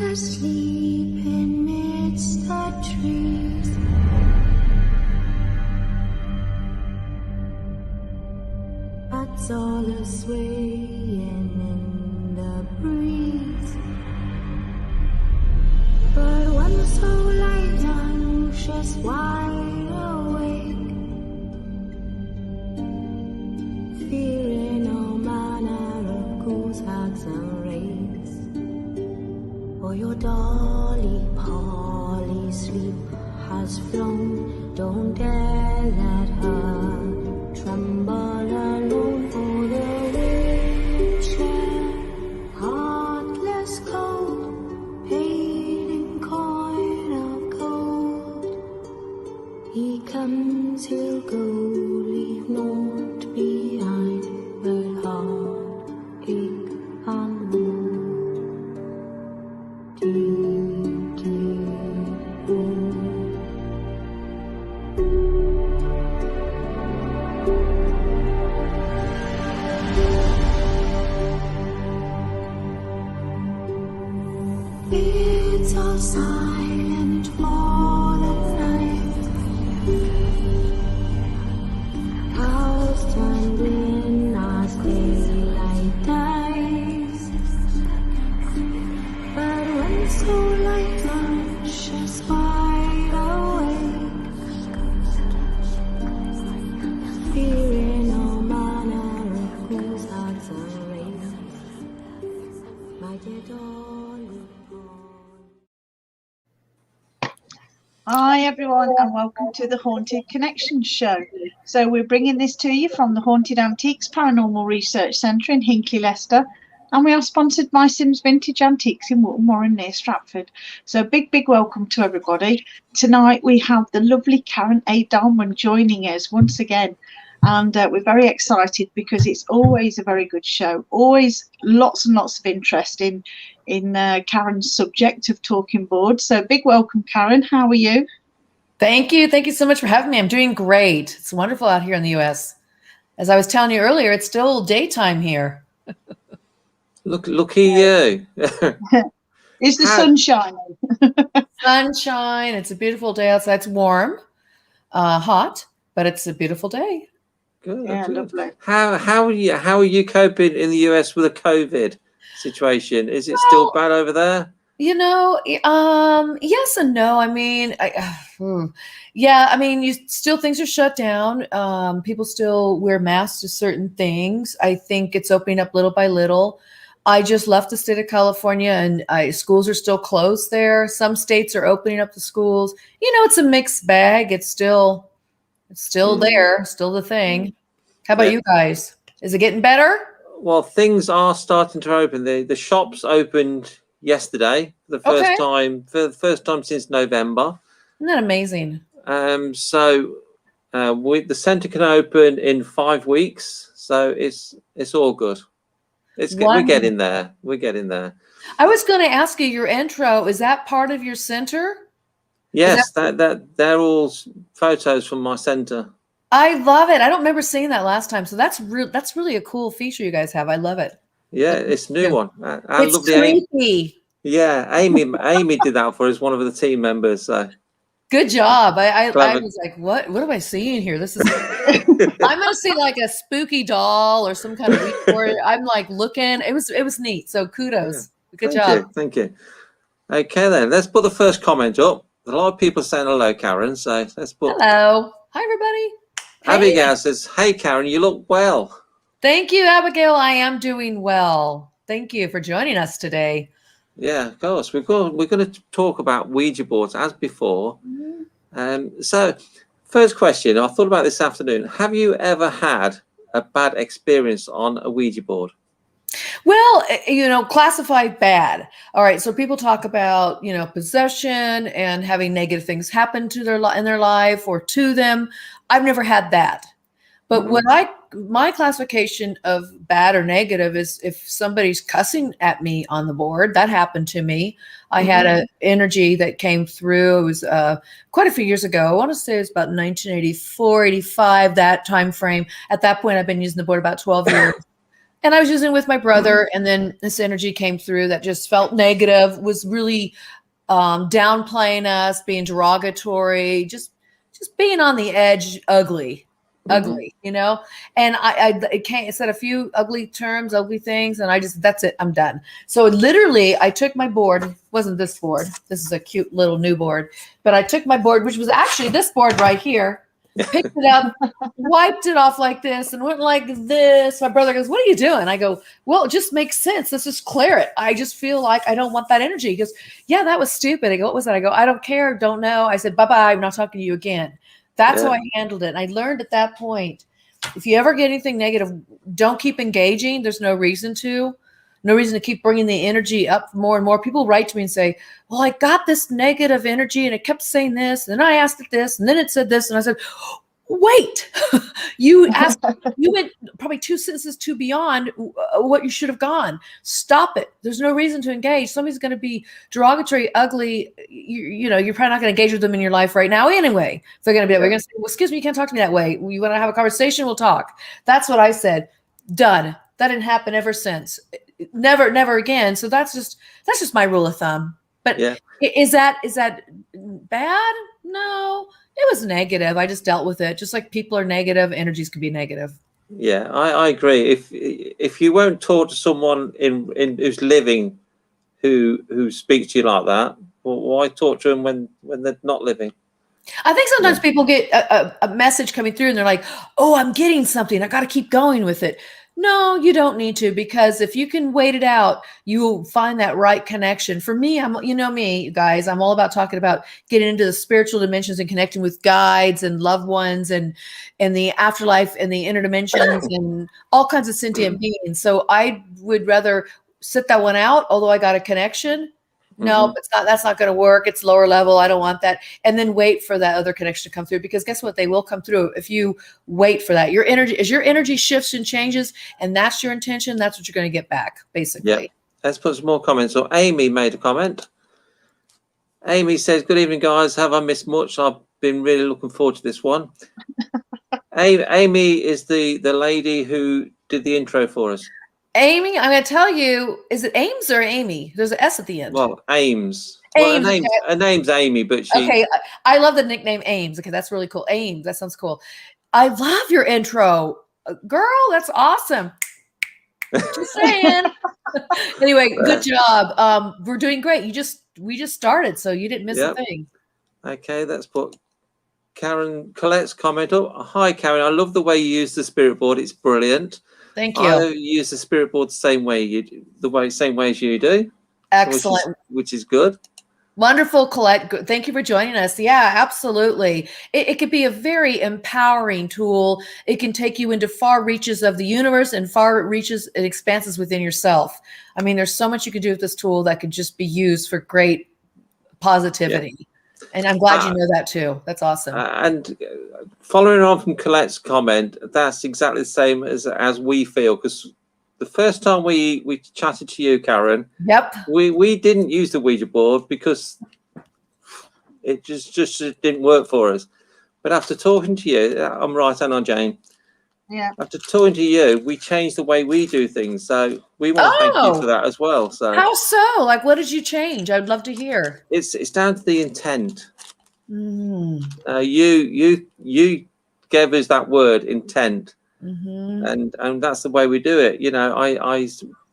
asleep amidst the trees. Bats all are swaying in the breeze. But one so light, anxious, wide awake, fearing all manner of ghouls, hags and wraiths. For your dolly Polly sleep has flown, don't dare let her tremble alone. For the witcher, heartless cold, paid in coin of gold. He comes, he'll go, leave naught behind but heartache and woe. Deep, deep woe. It's all silent for the night. House turned in as daylight dies. But when so light lunches wide awake, fearing all manner of ghouls, hags and wraiths, my dear Dolly. Hi everyone and welcome to the Haunted Connection show. So we're bringing this to you from the Haunted Antiques Paranormal Research Centre in Hinckley, Leicester, and we are sponsored by Sims Vintage Antiques in Wootton Warren near Stratford. So big welcome to everybody. Tonight we have the lovely Karen A. Dahlman joining us once again, and we're very excited because it's always a very good show, always lots and lots of interest in Karen's subject of talking boards. So big welcome, Karen. How are you? Thank you. Thank you so much for having me. I'm doing great. It's wonderful out here in the U.S. As I was telling you earlier, it's still daytime here. Looky you. Is the sun shining? Sunshine. It's a beautiful day outside. It's warm, hot, but it's a beautiful day. Good. Yeah, Good. lovely. How are you coping in the US with the COVID situation? Is it still bad over there? You know, yes and no. I mean, yeah, I mean, things are shut down. People still wear masks to certain things. I think it's opening up little by little. I just left the state of California and schools are still closed there. Some states are opening up the schools. You know, it's a mixed bag. It's still there, still the thing. How about you guys? Is it getting better? Well, things are starting to open. The shops opened yesterday for the first time since November. Isn't that amazing? So the centre can open in 5 weeks. So it's all good. We're getting there. We're getting there. I was going to ask you, your intro, is that part of your center? Yes, they're all photos from my centre. I love it. I don't remember seeing that last time. So that's really a cool feature you guys have. I love it. Yeah, it's a new one. It's creepy. Yeah, Amy did that for us, one of the team members. So good job. I was like, what am I seeing here? This is I'm gonna see like a spooky doll or some kind of report. I'm like looking. It was neat. So kudos. Yeah. Good job. Thank you. Okay then, let's put the first comment up. A lot of people saying hello, Karen. So let's put hello. Hi everybody. Abigail says, "Hey Karen, you look well." Thank you, Abigail. I am doing well. Thank you for joining us today. Yeah, of course. We're going to talk about Ouija boards as before. So, first question. I thought about this afternoon. Have you ever had a bad experience on a Ouija board? Well, classified bad. All right. So people talk about, possession and having negative things happen to in their life or to them. I've never had that. But my classification of bad or negative is if somebody's cussing at me on the board. That happened to me. I had an energy that came through. It was quite a few years ago. I want to say it was about 1984, 85, that time frame. At that point, I've been using the board about 12 years. And I was using it with my brother, and then this energy came through that just felt negative, was really downplaying us, being derogatory, just being on the edge, ugly, you know. And it said a few ugly terms, ugly things, and that's it. I'm done. So literally, I took my board. It wasn't this board. This is a cute little new board, but I took my board, which was actually this board right here. Picked it up, wiped it off like this, and went like this. My brother goes, "What are you doing?" I go, "Well, it just makes sense. Let's just clear it. I just feel like I don't want that energy." He goes, "Yeah, that was stupid." I go, "What was that?" I go, "I don't care. Don't know." I said, "Bye-bye. I'm not talking to you again." That's how I handled it. And I learned at that point, if you ever get anything negative, don't keep engaging. There's no reason to. No reason to keep bringing the energy up more and more. People write to me and say, "Well, I got this negative energy and it kept saying this. And then I asked it this and then it said this." And I said, "Wait, you went probably 2 sentences too beyond what you should have gone. Stop it. There's no reason to engage. Somebody's going to be derogatory, ugly. You know, you're probably not going to engage with them in your life right now anyway. If they're going to be, we're going to say, well, excuse me, you can't talk to me that way. You want to have a conversation? We'll talk." That's what I said. Done. That didn't happen ever since. Never again. So that's just my rule of thumb. But is that bad? No, it was negative. I just dealt with it. Just like people are negative, energies can be negative. Yeah, I agree. If you won't talk to someone in who's living who speaks to you like that, well, why talk to them when they're not living? I think sometimes people get a message coming through and they're like, "Oh, I'm getting something. I got to keep going with it." No, you don't need to, because if you can wait it out, you'll find that right connection. For me, you know me, guys, I'm all about talking about getting into the spiritual dimensions and connecting with guides and loved ones and the afterlife and the interdimensions and all kinds of sentient beings. So I would rather sit that one out, although I got a connection. No, that's not going to work. It's lower level. I don't want that. And then wait for that other connection to come through, because guess what? They will come through if you wait for that. Your energy shifts and changes, and that's your intention, that's what you're going to get back, basically. Yeah. Let's put some more comments. So Amy made a comment. Amy says, "Good evening, guys. Have I missed much? I've been really looking forward to this one." Amy is the lady who did the intro for us. Amy, I'm going to tell you, is it Ames or Amy? There's an S at the end. Well, Ames. Ames, well, her name's Amy, but she... Okay, I love the nickname Ames. Okay, that's really cool. Ames, that sounds cool. I love your intro. Girl, that's awesome. Just saying. Anyway, good job. We're doing great. We just started, so you didn't miss a thing. Okay, let's put Colette's comment up. "Hi, Karen. I love the way you use the spirit board. It's brilliant. Thank you. I use the spirit board the same way as you do. Excellent. Which is good. Wonderful, Colette. Thank you for joining us. Yeah, absolutely. It could be a very empowering tool. It can take you into far reaches of the universe and far reaches and expanses within yourself. I mean, there's so much you could do with this tool that could just be used for great positivity. Yeah. And I'm glad you know that too. That's awesome. And following on from Colette's comment, that's exactly the same as we feel, because the first time we chatted to you, Karen, we didn't use the Ouija board because it just didn't work for us. But after talking to you, I'm right, Anna Jane. Yeah. After talking to you, we changed the way we do things. So we want to thank you for that as well. So how so? Like, what did you change? I'd love to hear. It's down to the intent. You gave us that word, intent. And that's the way we do it. You know, I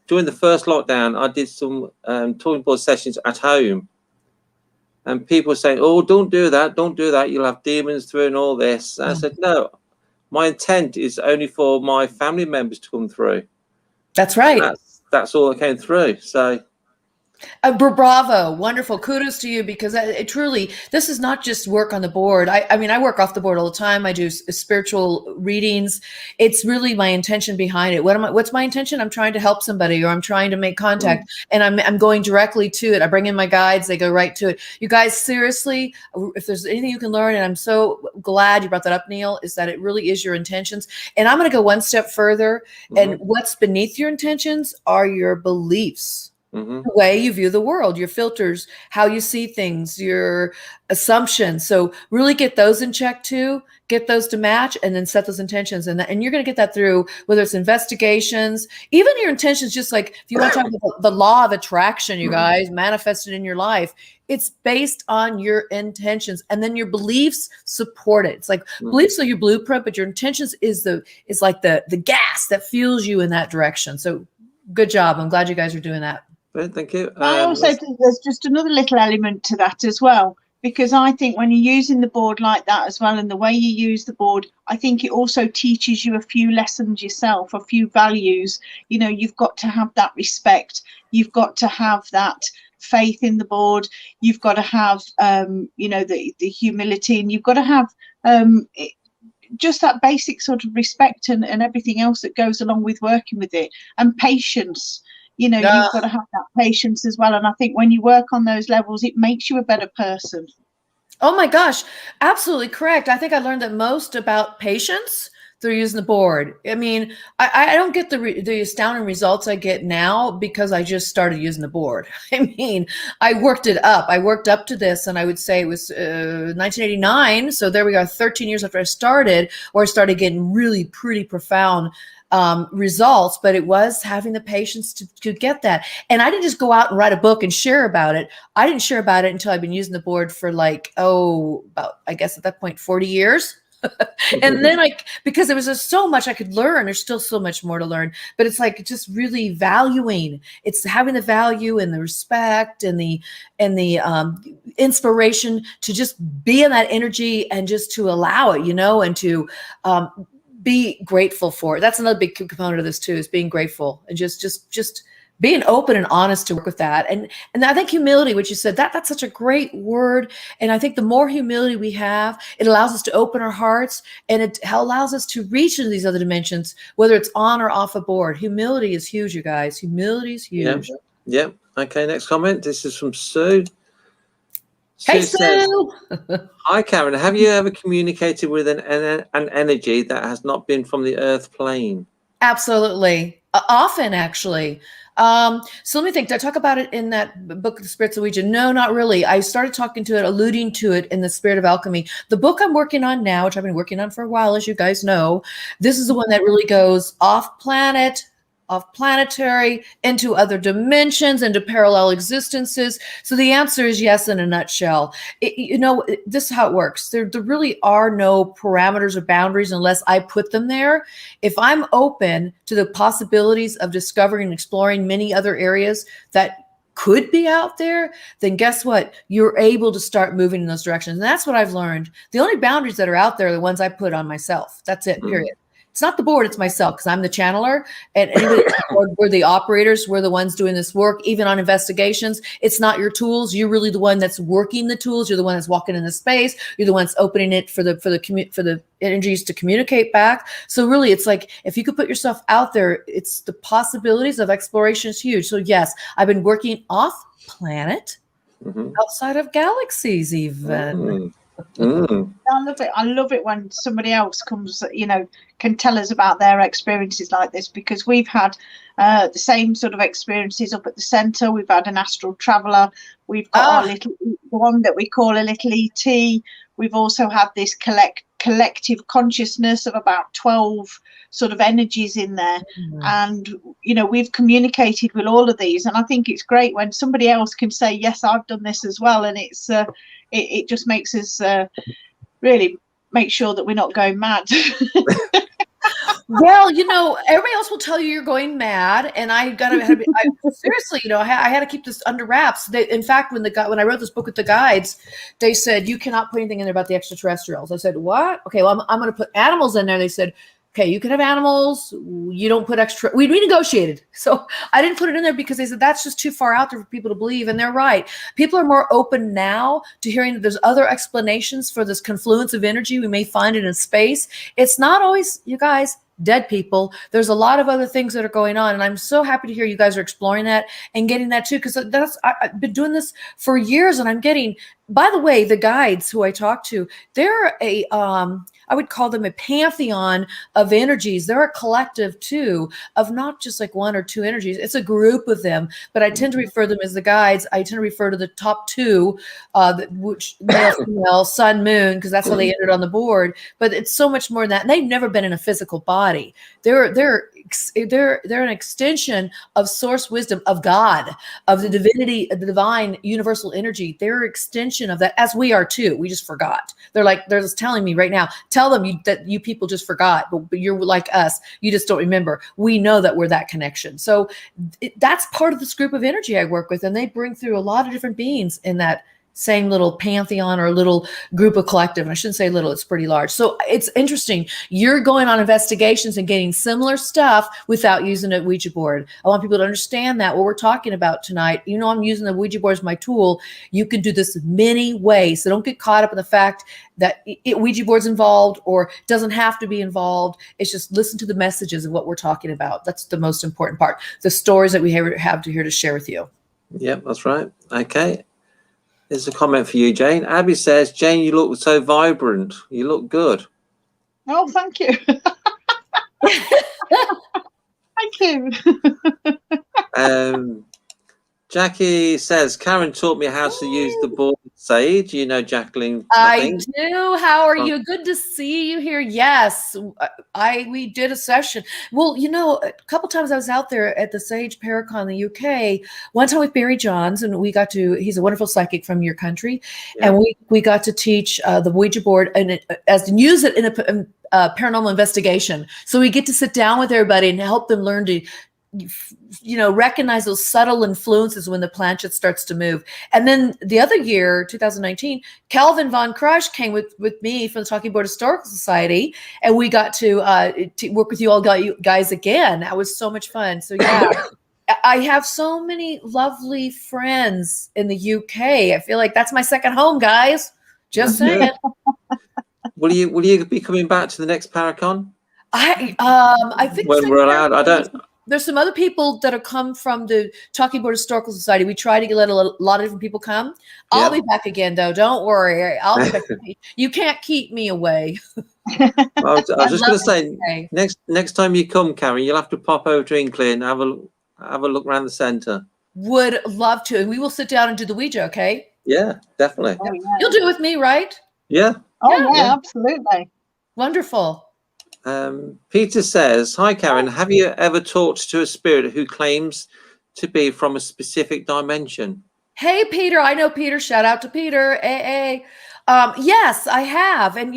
during the first lockdown, I did some talking board sessions at home, and people were saying, "Oh, don't do that, you'll have demons through and all this." And I said, "No, my intent is only for my family members to come through." That's right. That's all that came through. So bravo, wonderful, kudos to you, because it truly, this is not just work on the board. I mean, I work off the board all the time. I do spiritual readings. It's really my intention behind it. What's my intention? I'm trying to help somebody, or I'm trying to make contact, and I'm going directly to it. I bring in my guides, they go right to it. You guys, seriously, if there's anything you can learn, and I'm so glad you brought that up, Neil, is that it really is your intentions. And I'm going to go one step further, and what's beneath your intentions are your beliefs. the way you view the world, your filters, how you see things, your assumptions. So really get those in check too, get those to match, and then set those intentions. And you're going to get that through, whether it's investigations, even your intentions, just like if you want to talk about the law of attraction, you guys, manifested in your life, it's based on your intentions, and then your beliefs support it. It's like beliefs are your blueprint, but your intentions is like the gas that fuels you in that direction. So good job. I'm glad you guys are doing that. Thank you. I also think there's just another little element to that as well, because I think when you're using the board like that as well, and the way you use the board, I think it also teaches you a few lessons yourself, a few values. You know, you've got to have that respect. You've got to have that faith in the board. You've got to have, you know, the humility, and you've got to have just that basic sort of respect and everything else that goes along with working with it, and patience. You know, you've got to have that patience as well. And I think when you work on those levels, it makes you a better person. Oh my gosh, absolutely correct. I think I learned that most about patience through using the board. I mean, I don't get the astounding results I get now because I just started using the board. I mean, I worked it up. I worked up to this, and I would say it was 1989. So there we go, 13 years after I started, where I started getting really pretty profound results, but it was having the patience to get that. And I didn't just go out and write a book and share about it. I didn't share about it until I've been using the board for like, about, I guess at that point, 40 years. And then because there was just so much I could learn, there's still so much more to learn, but it's like just really valuing, it's having the value and the respect and the inspiration to just be in that energy and just to allow it, you know, and to, be grateful for it. That's another big component of this too, is being grateful and just being open and honest to work with that. And I think humility, which you said, that's such a great word. And I think the more humility we have, it allows us to open our hearts, and it allows us to reach into these other dimensions, whether it's on or off a board. Humility is huge, you guys. Humility is huge. Yeah. Okay. Next comment. This is from Sue. Hey, Sue says, Sue. hi, Karen. Have you ever communicated with an energy that has not been from the earth plane? Absolutely. Often, actually. So let me think. Did I talk about it in that book, The Spirits of Ouija? No, not really. I started talking to it, alluding to it in The Spirit of Alchemy. The book I'm working on now, which I've been working on for a while, as you guys know, this is the one that really goes off planet, off planetary, into other dimensions, into parallel existences. So the answer is yes, in a nutshell. This is how it works. There really are no parameters or boundaries unless I put them there. If I'm open to the possibilities of discovering and exploring many other areas that could be out there, then guess what? You're able to start moving in those directions. And that's what I've learned. The only boundaries that are out there are the ones I put on myself. That's it, period. It's not the board, it's myself, because I'm the channeler, and we're the operators. We're the ones doing this work, even on investigations. It's not your tools. You're really the one that's working the tools. You're the one that's walking in the space. You're the one that's opening it for the energies to communicate back. So really, it's like, if you could put yourself out there, it's the possibilities of exploration is huge. So yes, I've been working off planet, outside of galaxies even. I love it when somebody else comes, you know, can tell us about their experiences like this, because we've had the same sort of experiences up at the centre. We've had an astral traveller. We've got our little one that we call a little ET. We've also had this collective consciousness of about 12 sort of energies in there. And, you know, we've communicated with all of these. And I think it's great when somebody else can say, yes, I've done this as well. And it's it just makes us really make sure that we're not going mad. Well, you know, everybody else will tell you you're going mad, and seriously, you know, I had to keep this under wraps. In fact, when I wrote this book with the guides, they said you cannot put anything in there about the extraterrestrials. I said, what? Okay, well, I'm going to put animals in there. They said, okay, you can have animals. You don't put extra. We renegotiated. So I didn't put it in there because they said that's just too far out there for people to believe. And they're right. People are more open now to hearing that there's other explanations for this confluence of energy we may find in space. It's not always, you guys, dead people. There's a lot of other things that are going on. And I'm so happy to hear you guys are exploring that and getting that too. Because I've been doing this for years, and I'm getting by the way, the guides who I talk to, they're I would call them a pantheon of energies. They're a collective too, of not just like one or two energies. It's a group of them, but I tend to refer them as the guides. I tend to refer to the top two, which male, female, sun, moon, because that's how they entered on the board. But it's so much more than that. And they've never been in a physical body. They're an extension of source wisdom, of God, of the divinity, of the divine universal energy. They're an extension of that, as we are too. We just forgot. They're just telling me right now, tell them that you people just forgot, but you're like us. You just don't remember. We know that we're that connection. So that's part of this group of energy I work with. And they bring through a lot of different beings in that same little pantheon or little group of collective. And I shouldn't say little, it's pretty large. So it's interesting. You're going on investigations and getting similar stuff without using a Ouija board. I want people to understand that what we're talking about tonight, I'm using the Ouija board as my tool. You can do this many ways. So don't get caught up in the fact that Ouija board's involved or doesn't have to be involved. It's just listen to the messages of what we're talking about. That's the most important part. The stories that we have here to share with you. Yep, that's right. Okay. There's a comment for you, Jane. Abby says, Jane, you look so vibrant. You look good. Oh, thank you. Thank you. Jackie says, Karen taught me how to use the board Sage. You know, Jacqueline. I do. How are you? Good to see you here. Yes, we did a session. Well, a couple times I was out there at the Sage Paracon in the UK. One time with Barry Johns, and he's a wonderful psychic from your country, and we got to teach the Ouija board and use it in a paranormal investigation. So we get to sit down with everybody and help them learn to recognize those subtle influences when the planchette starts to move. And then the other year, 2019, Calvin Von Crush came with me from the Talking Board Historical Society, and we got to work with you all guys again. That was so much fun. So yeah, I have so many lovely friends in the UK. I feel like that's my second home, guys. Just saying. Will you be coming back to the next Paracon? I think when we're allowed. There's some other people that have come from the Talking Board Historical Society. We try to let a lot of different people come. I'll be back again, though. Don't worry. I'll be back. You can't keep me away. I was just going to say, next time you come, Karen, you'll have to pop over to Inkley and have a look around the centre. Would love to. And we will sit down and do the Ouija, okay? Yeah, definitely. Oh, yeah. You'll do it with me, right? Yeah. Oh, yeah, absolutely. Wonderful. Peter says, hi, Karen. Have you ever talked to a spirit who claims to be from a specific dimension? Hey, Peter. I know Peter. Shout out to Peter. Hey. Yes, I have. And,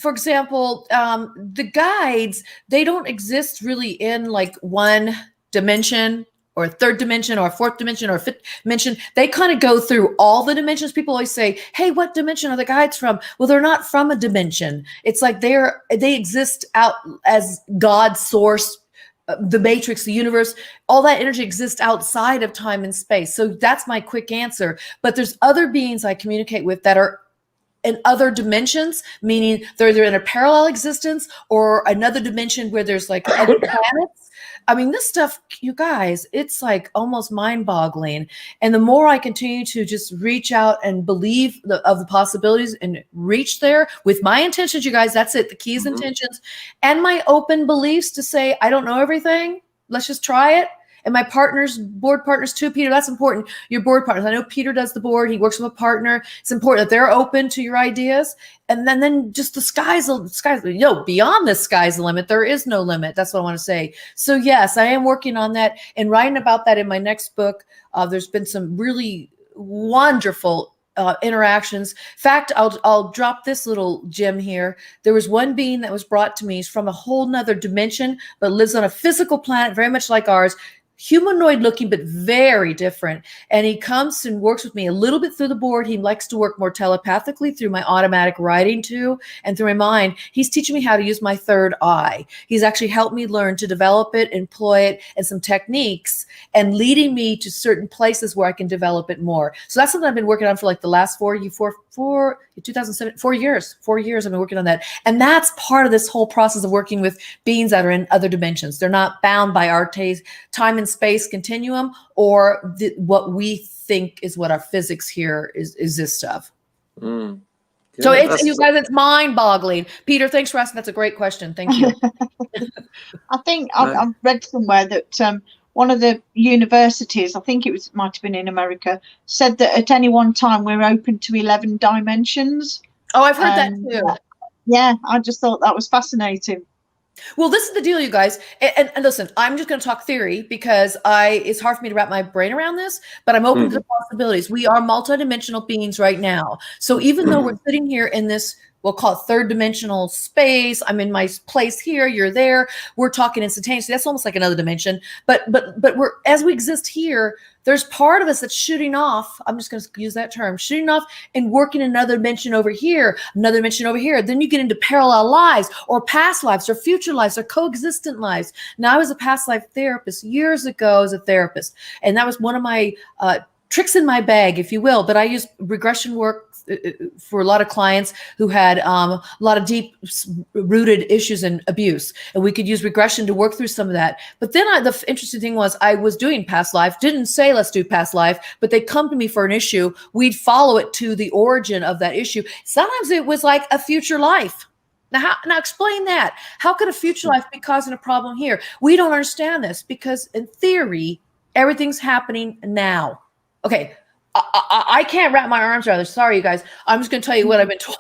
for example, the guides, they don't exist really in like one dimension or a third dimension or a fourth dimension or a fifth dimension. They kind of go through all the dimensions. People always say, hey, what dimension are the guides from? Well, they're not from a dimension. It's like they exist out as God's source, the matrix, the universe, all that energy exists outside of time and space. So that's my quick answer. But there's other beings I communicate with that are in other dimensions, meaning they're either in a parallel existence or another dimension where there's like other planets. I mean, this stuff, you guys, it's like almost mind-boggling. And the more I continue to just reach out and believe of the possibilities and reach there with my intentions, you guys, that's it. The key is intentions and my open beliefs to say, I don't know everything. Let's just try it. And my board partners too, Peter, that's important. Your board partners. I know Peter does the board. He works with a partner. It's important that they're open to your ideas. And then just the sky's, beyond the sky's the limit. There is no limit. That's what I want to say. So yes, I am working on that and writing about that in my next book. There's been some really wonderful interactions. In fact, I'll drop this little gem here. There was one being that was brought to me. He's from a whole nother dimension, but lives on a physical planet, very much like ours. Humanoid looking, but very different. And he comes and works with me a little bit through the board. He likes to work more telepathically through my automatic writing too, and through my mind. He's teaching me how to use my third eye. He's actually helped me learn to develop it, employ it, and some techniques, and leading me to certain places where I can develop it more. So that's something I've been working on for like the last 4 years. 4 years I've been working on that. And that's part of this whole process of working with beings that are in other dimensions. They're not bound by our time and space continuum or what we think is what our physics here is this stuff. Mm. So Yeah, it's, you guys, it's mind-boggling. Peter, thanks for asking. That's a great question. Thank you. I think I've read somewhere that one of the universities, I think might have been in America, said that at any one time we're open to 11 dimensions. Oh, I've heard that too. Yeah, I just thought that was fascinating. Well, this is the deal, you guys. And listen, I'm just going to talk theory because it's hard for me to wrap my brain around this, but I'm open to the possibilities. We are multidimensional beings right now. So even though we're sitting here in this, we'll call it third dimensional space, I'm in my place here, you're there, we're talking instantaneously. That's almost like another dimension. But we're, as we exist here, there's part of us that's shooting off. I'm just going to use that term, shooting off and working another dimension over here, another dimension over here. Then you get into parallel lives or past lives or future lives or coexistent lives. Now, I was a past life therapist years ago as a therapist, and that was one of my tricks in my bag, if you will. But I used regression work for a lot of clients who had a lot of deep rooted issues and abuse, and we could use regression to work through some of that. But then the interesting thing was I was doing past life, didn't say let's do past life, but they come to me for an issue. We'd follow it to the origin of that issue. Sometimes it was like a future life. Now explain that. How could a future life be causing a problem here? We don't understand this because in theory, everything's happening now. Okay, I can't wrap my arms around this. Sorry, you guys. I'm just going to tell you what I've been told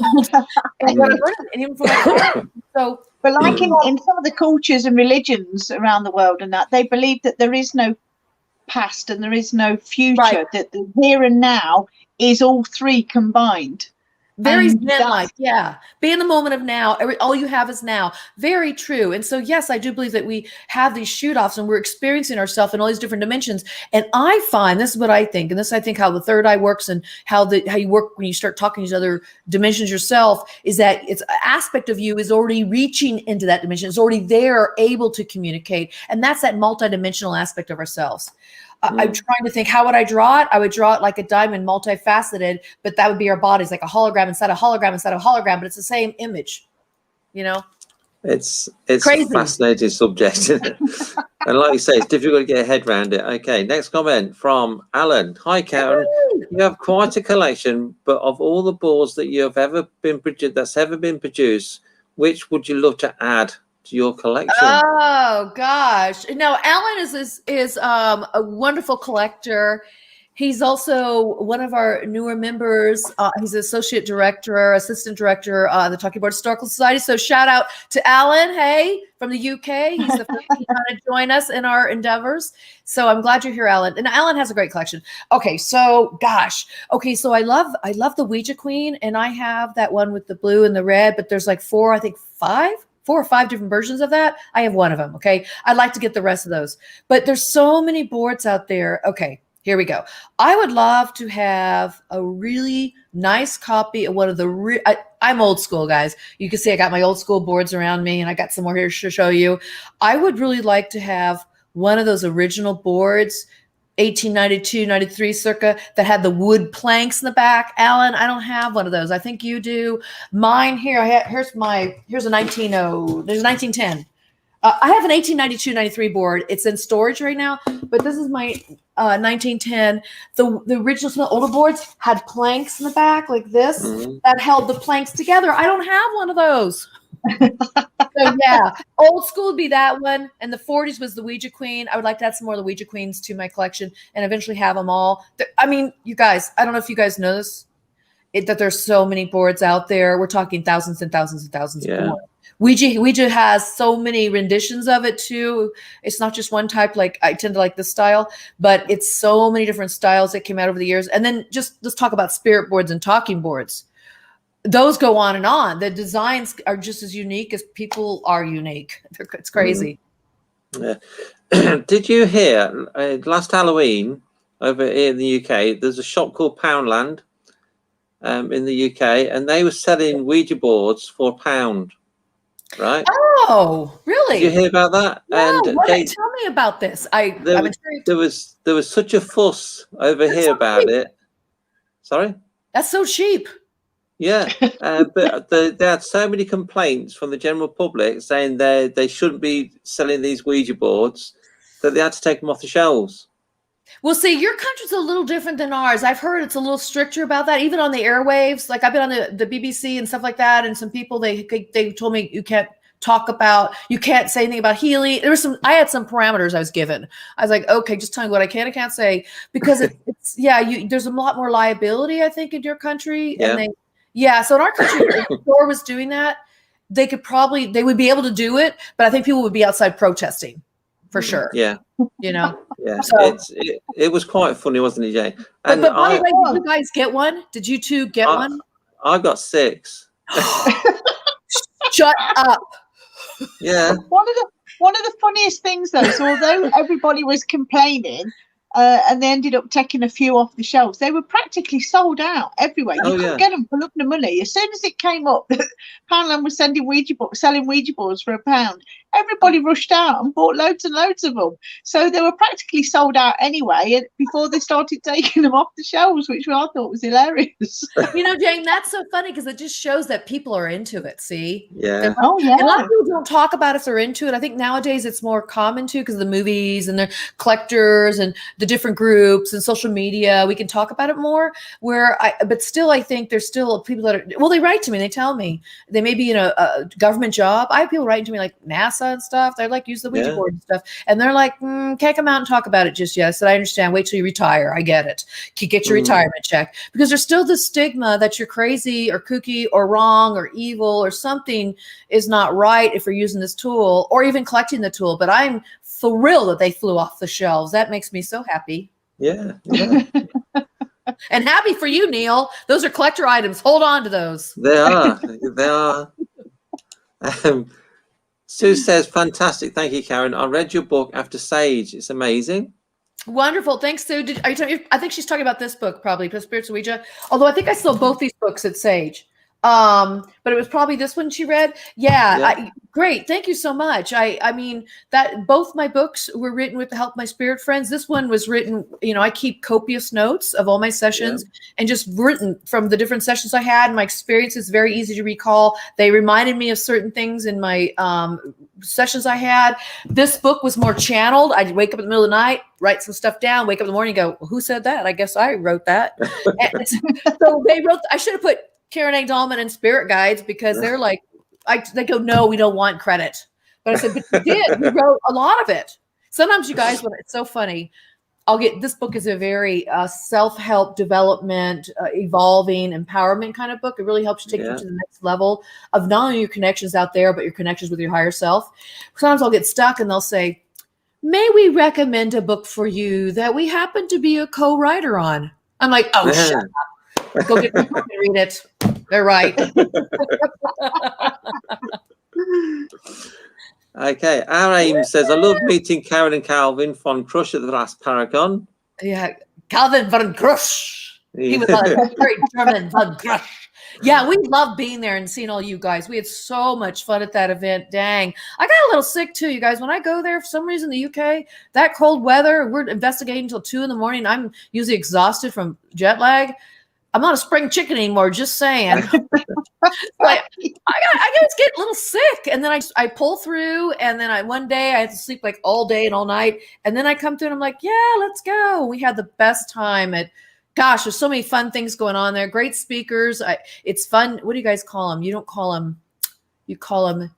and what I've learned, and even from my clients. So, but like in some of the cultures and religions around the world and that, they believe that there is no past and there is no future, right. That the here and now is all three combined. Very zen-like, yeah. Be in the moment of now. All you have is now. Very true. And so, yes, I do believe that we have these shoot-offs and we're experiencing ourselves in all these different dimensions. And I find, this is what I think, and this I think how the third eye works and how you work when you start talking to these other dimensions yourself, is that it's an aspect of you is already reaching into that dimension. It's already there, able to communicate. And that's that multidimensional aspect of ourselves. I'm trying to think, how would I draw it? I would draw it like a diamond, multifaceted, but that would be our bodies, like a hologram inside a hologram inside a hologram, but it's the same image, you know? It's crazy. A fascinating subject. And like you say, it's difficult to get a head around it. Okay, next comment from Alan. Hi, Karen. You have quite a collection, but of all the boards that you have ever been produced, which would you love to add to your collection? Oh gosh, no, Alan is a wonderful collector. He's also one of our newer members. He's associate director, assistant director of the Talking Board Historical Society. So shout out to Alan, hey, from the UK. He's the first to kind of join us in our endeavors. So I'm glad you're here, Alan. And Alan has a great collection. Okay, so gosh. Okay, so I love the Ouija Queen, and I have that one with the blue and the red, but there's like four or five different versions of that. I have one of them. Okay. I'd like to get the rest of those, but there's so many boards out there. Okay. Here we go. I would love to have a really nice copy of one of the, I'm old school, guys. You can see I got my old school boards around me, and I got some more here to show you. I would really like to have one of those original boards, 1892, 93 circa, that had the wood planks in the back. Alan, I don't have one of those. I think you do. Mine here, here's a 1910. I have an 1892, 93 board. It's in storage right now, but this is my 1910. The original, some of the older boards had planks in the back like this that held the planks together. I don't have one of those. So yeah, old school would be that one, and the 40s was the Ouija Queen. I would like to add some more of the Ouija Queens to my collection and eventually have them all. I mean, you guys, I don't know if you guys know this, that there's so many boards out there. We're talking thousands and thousands and thousands of boards. Ouija has so many renditions of it too. It's not just one type. Like I tend to like this style, but it's so many different styles that came out over the years. And then let's talk about spirit boards and talking boards. Those go on and on. The designs are just as unique as people are unique. It's crazy. Yeah. Did you hear last Halloween over here in the UK, there's a shop called Poundland in the UK, and they were selling Ouija boards for £1. Right? Oh, really? Did you hear about that? No, And tell me about this. I'm intrigued. There was such a fuss over here about it. Sorry? That's so cheap. Yeah, but they had so many complaints from the general public saying they shouldn't be selling these Ouija boards that they had to take them off the shelves. Well, see, your country's a little different than ours. I've heard it's a little stricter about that, even on the airwaves. Like I've been on the BBC and stuff like that, and some people they told me you can't say anything about healing. I had some parameters I was given. I was like, okay, just tell me what I can and can't say, because it's there's a lot more liability, I think, in your country. Yeah. And so in our country, if the store was doing that, they would be able to do it, but I think people would be outside protesting for sure. Yeah. Yeah. So it was quite funny, wasn't it, Jay? And but by the way, did you guys get one? Did you two get one? I got 6. Shut up. Yeah. One of the funniest things, though, is although everybody was complaining, and they ended up taking a few off the shelves, they were practically sold out everywhere. You couldn't get them for nothing of money. As soon as it came up that Poundland was selling Ouija boards for £1, everybody rushed out and bought loads and loads of them. So they were practically sold out anyway before they started taking them off the shelves, which I thought was hilarious. Jane, that's so funny because it just shows that people are into it. See? Yeah. Oh, yeah. And a lot of people don't talk about if they're into it. I think nowadays it's more common too because of the movies and the collectors and the different groups and social media. We can talk about it more. But still, I think there's still people that they write to me. They tell me they may be in a government job. I have people writing to me like NASA and stuff. They like use the Ouija board and stuff, and they're like, can't come out and talk about it just yet. I said, I understand. Wait till you retire. I get it. You get your retirement check, because there's still this stigma that you're crazy or kooky or wrong or evil or something is not right if you're using this tool or even collecting the tool. But I'm thrilled that they flew off the shelves. That makes me so happy. Yeah. And happy for you, Neil. Those are collector items. Hold on to those. They are. Sue says, fantastic. Thank you, Karen. I read your book after Sage. It's amazing. Wonderful. Thanks, Sue. I think she's talking about this book, probably, Spiritual Ouija. Although I think I saw both these books at Sage. But it was probably this one she read. Great. Thank you so much. I mean that both my books were written with the help of my spirit friends. This one was written, I keep copious notes of all my sessions and just written from the different sessions I had. My experience is very easy to recall. They reminded me of certain things in my sessions I had. This book was more channeled. I'd wake up in the middle of the night, write some stuff down, wake up in the morning, and go, well, who said that? I guess I wrote that. And so they wrote, I should have put Karen A. Dahlman and Spirit Guides, because they're like, they go, no, we don't want credit. But I said, but you did. You wrote a lot of it. Sometimes you guys, it's so funny. This book is a very self-help development, evolving, empowerment kind of book. It really helps you take you to the next level of not only your connections out there, but your connections with your higher self. Sometimes I'll get stuck and they'll say, may we recommend a book for you that we happen to be a co-writer on? I'm like, oh, shut up. Go get the book and read it. They're right. Okay. Our aim says, I love meeting Karen and Calvin von Crush at the last Paragon. Yeah. Calvin von Crush. He was a very German von Crush. Yeah, we loved being there and seeing all you guys. We had so much fun at that event. Dang. I got a little sick too, you guys. When I go there, for some reason, the UK, that cold weather, we're investigating until 2 a.m. I'm usually exhausted from jet lag. I'm not a spring chicken anymore, just saying. I just get a little sick. And then I pull through. And then one day I had to sleep like all day and all night. And then I come through and I'm like, yeah, let's go. We had the best time gosh, there's so many fun things going on there. Great speakers. It's fun. What do you guys call them? You don't call them. You call them.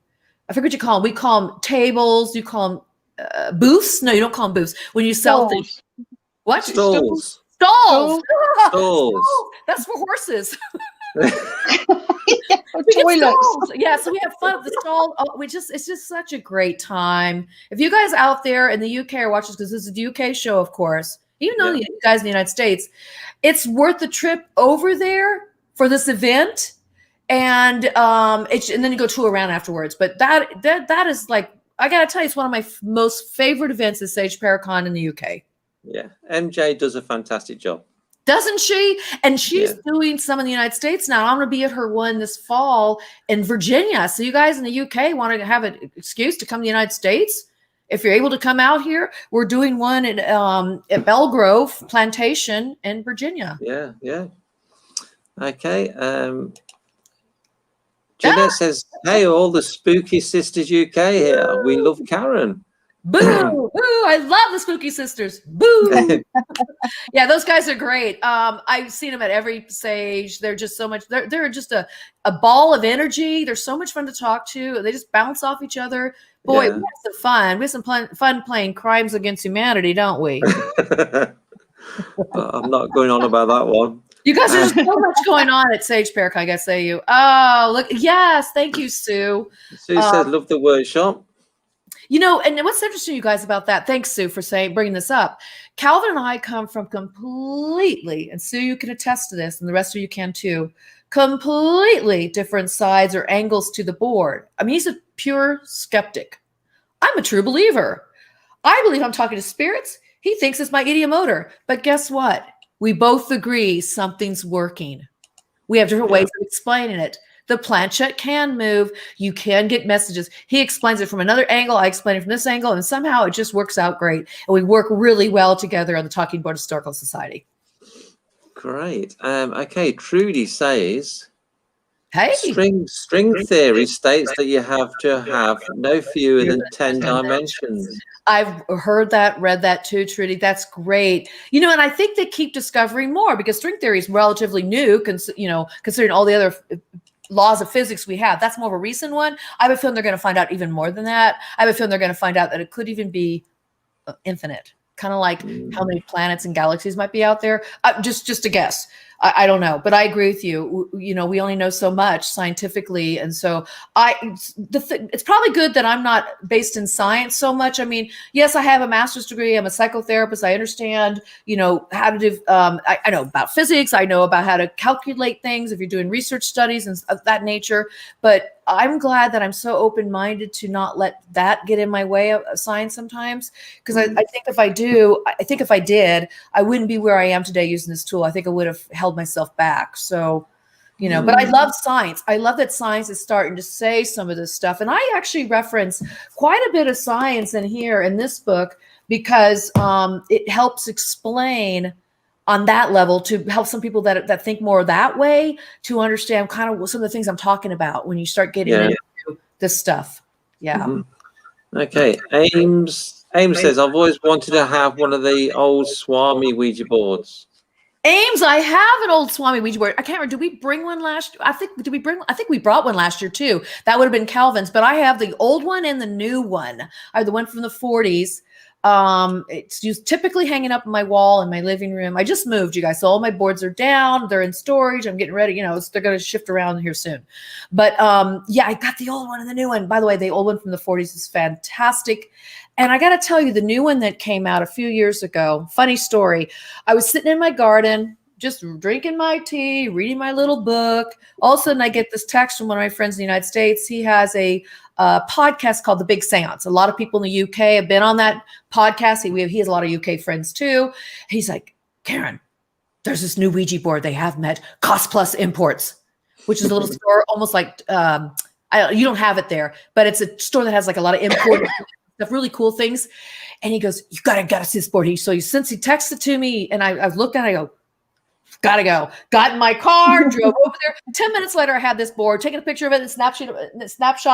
I forget what you call them. We call them tables. You call them booths. No, you don't call them booths. When you sell things. What? Stalls. Stalls. Stalls. That's for horses. Toilets. Yeah, so we have fun at the stall. It's just such a great time. If you guys out there in the UK are watching, because this is a UK show, of course, even though you guys in the United States, it's worth the trip over there for this event, and then you go tour around afterwards. But that is like, I gotta tell you, it's one of my most favorite events is Sage Paracon in the UK. Yeah, MJ does a fantastic job, doesn't she? And she's doing some in the United States now. I'm going to be at her one this fall in Virginia. So you guys in the UK want to have an excuse to come to the United States? If you're able to come out here, we're doing one at Belgrove Plantation in Virginia. Yeah. Okay. Jeanette says, hey, all the spooky sisters UK here. We love Karen. Boo! Boo! I love the Spooky Sisters. Boo! Yeah, those guys are great. I've seen them at every stage. They're just so much. They're just a ball of energy. They're so much fun to talk to. They just bounce off each other. Boy, we have some fun. We have some fun playing Crimes Against Humanity, don't we? I'm not going on about that one. You guys, there's so much going on at Sage Park, I gotta say. Oh, look. Yes, thank you, Sue. Sue says, love the workshop. You know, and what's interesting, you guys, about that, thanks, Sue, for bringing this up. Calvin and I come from completely, and Sue, you can attest to this, and the rest of you can too, completely different sides or angles to the board. I mean, he's a pure skeptic. I'm a true believer. I believe I'm talking to spirits. He thinks it's my ideomotor. But guess what? We both agree something's working. We have different ways of explaining it. The planchette can move. You can get messages. He explains it from another angle. I explain it from this angle. And somehow it just works out great. And we work really well together on the Talking Board Historical Society. Great. Okay, Trudy says, hey, string theory states that you have to have no fewer than 10 dimensions. I've heard that, read that too, Trudy. That's great. You know, and I think they keep discovering more because string theory is relatively new, considering all the other laws of physics we have. That's more of a recent one. I have a feeling they're going to find out even more than that. I have a feeling they're going to find out that it could even be infinite, kind of like how many planets and galaxies might be out there. Just a guess. I don't know, but I agree with you. You know, we only know so much scientifically. And so it's probably good that I'm not based in science so much. I mean, yes, I have a master's degree. I'm a psychotherapist. I understand, you know, how to do, I know about physics. I know about how to calculate things if you're doing research studies and of that nature. But I'm glad that I'm so open-minded to not let that get in my way of science sometimes. Because I think if I did, I wouldn't be where I am today using this tool. I think I would have held myself back. So, you know, but I love science. I love that science is starting to say some of this stuff. And I actually reference quite a bit of science in here in this book because it helps explain on that level to help some people that think more that way to understand kind of some of the things I'm talking about when you start getting into this stuff. Yeah. Mm-hmm. Okay. Ames says, I've always wanted to have one of the old Swami Ouija boards. Ames, I have an old Swami Ouija board. I can't remember. Did we bring one last year? I think we brought one last year too. That would have been Calvin's, but I have the old one and the new one. I have the one from the 40s. It's used typically hanging up on my wall in my living room. I just moved, you guys. So all my boards are down. They're in storage. I'm getting ready. You know, they're going to shift around here soon. But yeah, I got the old one and the new one. By the way, the old one from the 40s is fantastic. And I got to tell you, the new one that came out a few years ago, funny story. I was sitting in my garden, just drinking my tea, reading my little book. All of a sudden, I get this text from one of my friends in the United States. He has a podcast called The Big Seance. A lot of people in the UK have been on that podcast. He has a lot of UK friends too. He's like, Karen, there's this new Ouija board they have met, Cost Plus Imports, which is a little store almost like, you don't have it there, but it's a store that has like a lot of import stuff, really cool things. And he goes, you gotta see this board. Since he texted to me and I've looked at it, I go, gotta go. Got in my car, drove over there. 10 minutes later, I had this board, taking a picture of it, and snapshot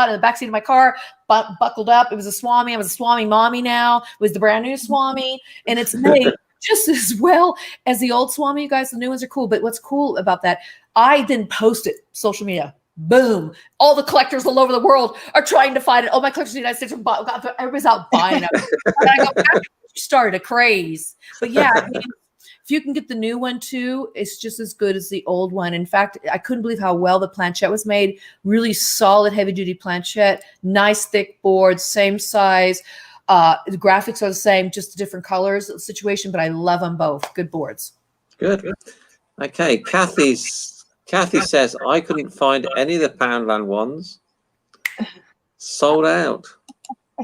in the backseat of my car, buckled up. It was a Swami. I was a Swami mommy now. It was the brand new Swami. And it's made just as well as the old Swami, you guys. The new ones are cool. But what's cool about that, I then post it, social media. Boom. All the collectors all over the world are trying to find it. Oh, my collectors in the United States, everybody's out buying them. And I go, you started a craze. But yeah, I mean, if you can get the new one too, it's just as good as the old one. In fact, I couldn't believe how well the planchette was made. Really solid, heavy-duty planchette, nice, thick board, same size. The graphics are the same, just different colors situation, but I love them both. Good boards. Good. Okay, Kathy says, I couldn't find any of the Poundland ones. Sold out.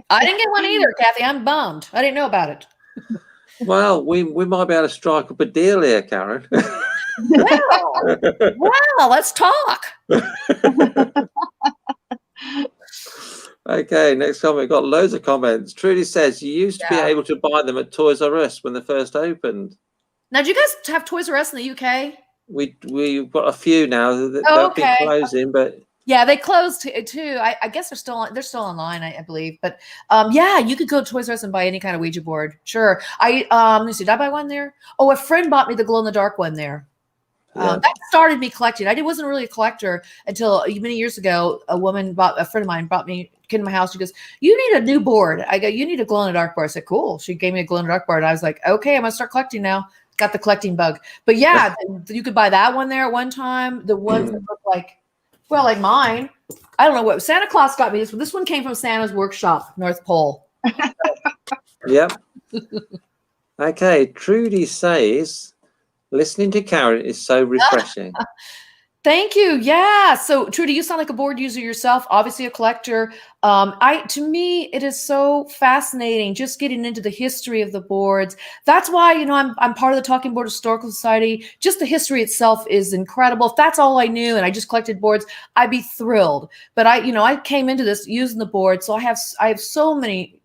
I didn't get one either, Kathy. I'm bummed. I didn't know about it. Well, we might be able to strike up a deal here, Karen. Well, let's talk. Okay, next comment. We've got loads of comments. Trudy says, you used to be able to buy them at Toys R Us when they first opened. Now, do you guys have Toys R Us in the UK? We've got a few now that have been closing, but Yeah, they closed too. I guess they're still online, I believe. But yeah, you could go to Toys R Us and buy any kind of Ouija board. Sure. Let me see, did I buy one there? Oh, a friend bought me the glow in the dark one there. Yeah. That started me collecting. I wasn't really a collector until many years ago. A friend of mine came to my house. She goes, "You need a new board." I go, "You need a glow in the dark board." I said, "Cool." She gave me a glow in the dark board. And I was like, "Okay, I'm gonna start collecting now." Got the collecting bug. But yeah, you could buy that one there at one time. The ones that look like, well, like mine. I don't know what Santa Claus got me this one. This one came from Santa's workshop, North Pole. Yep. Okay. Trudy says, listening to Karen is so refreshing. Thank you. Yeah. So Trudy, you sound like a board user yourself, obviously a collector. To me, it is so fascinating just getting into the history of the boards. That's why, I'm part of the Talking Board Historical Society. Just the history itself is incredible. If that's all I knew and I just collected boards, I'd be thrilled. But I came into this using the board. So I have so many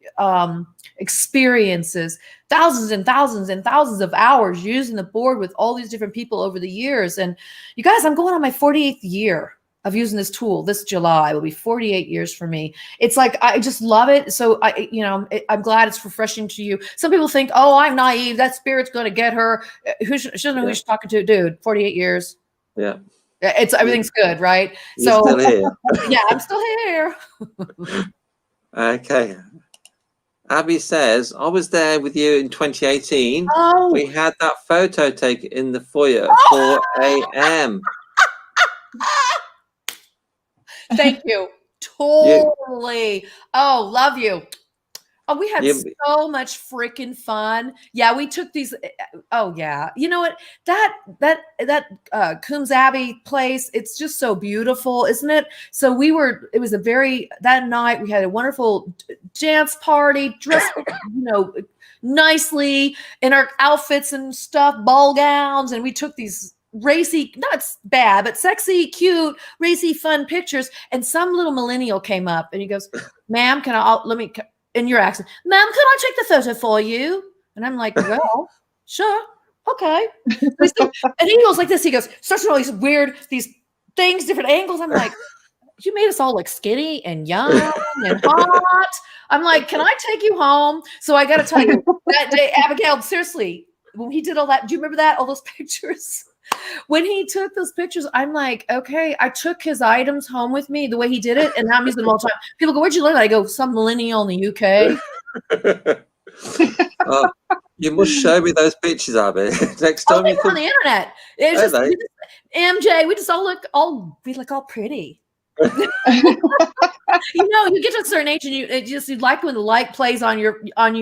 experiences, thousands and thousands and thousands of hours using the board with all these different people over the years. And you guys, I'm going on my 48th year of using this tool. This July will be 48 years for me. It's like, I just love it. So I'm glad it's refreshing to you. Some people think, oh, I'm naive. That spirit's going to get her. She doesn't know who she's talking to. Dude, 48 years. Yeah. Everything's good, right? You're still here. Yeah, I'm still here. Okay. Abby says, I was there with you in 2018. Oh. We had that photo taken in the foyer at 4 a.m. Thank you. Totally. Oh, love you. Oh, we had so much freaking fun. Yeah, we took these. Oh, yeah. You know what? That Coombs Abbey place, it's just so beautiful, isn't it? So that night we had a wonderful dance party, dressed, nicely in our outfits and stuff, ball gowns. And we took these racy, not bad, but sexy, cute, racy, fun pictures. And some little millennial came up and he goes, "Ma'am, in your accent, ma'am, can I take the photo for you?" And I'm like, "Well, sure, okay." And he goes like this. He goes, starts with all these things, different angles. I'm like, "You made us all look skinny and young and hot." I'm like, "Can I take you home?" So I got to tell you, that day, Abigail, seriously, when he did all that, do you remember that? All those pictures? When he took those pictures, I'm like, okay, I took his items home with me the way he did it, and now I'm using them all the time. People go, "Where'd you learn that?" I go, "Some millennial in the UK." You must show me those pictures, Abby. Next time they were on the internet. It's just MJ. We just all look all pretty. You get to a certain age and you like when the light plays on you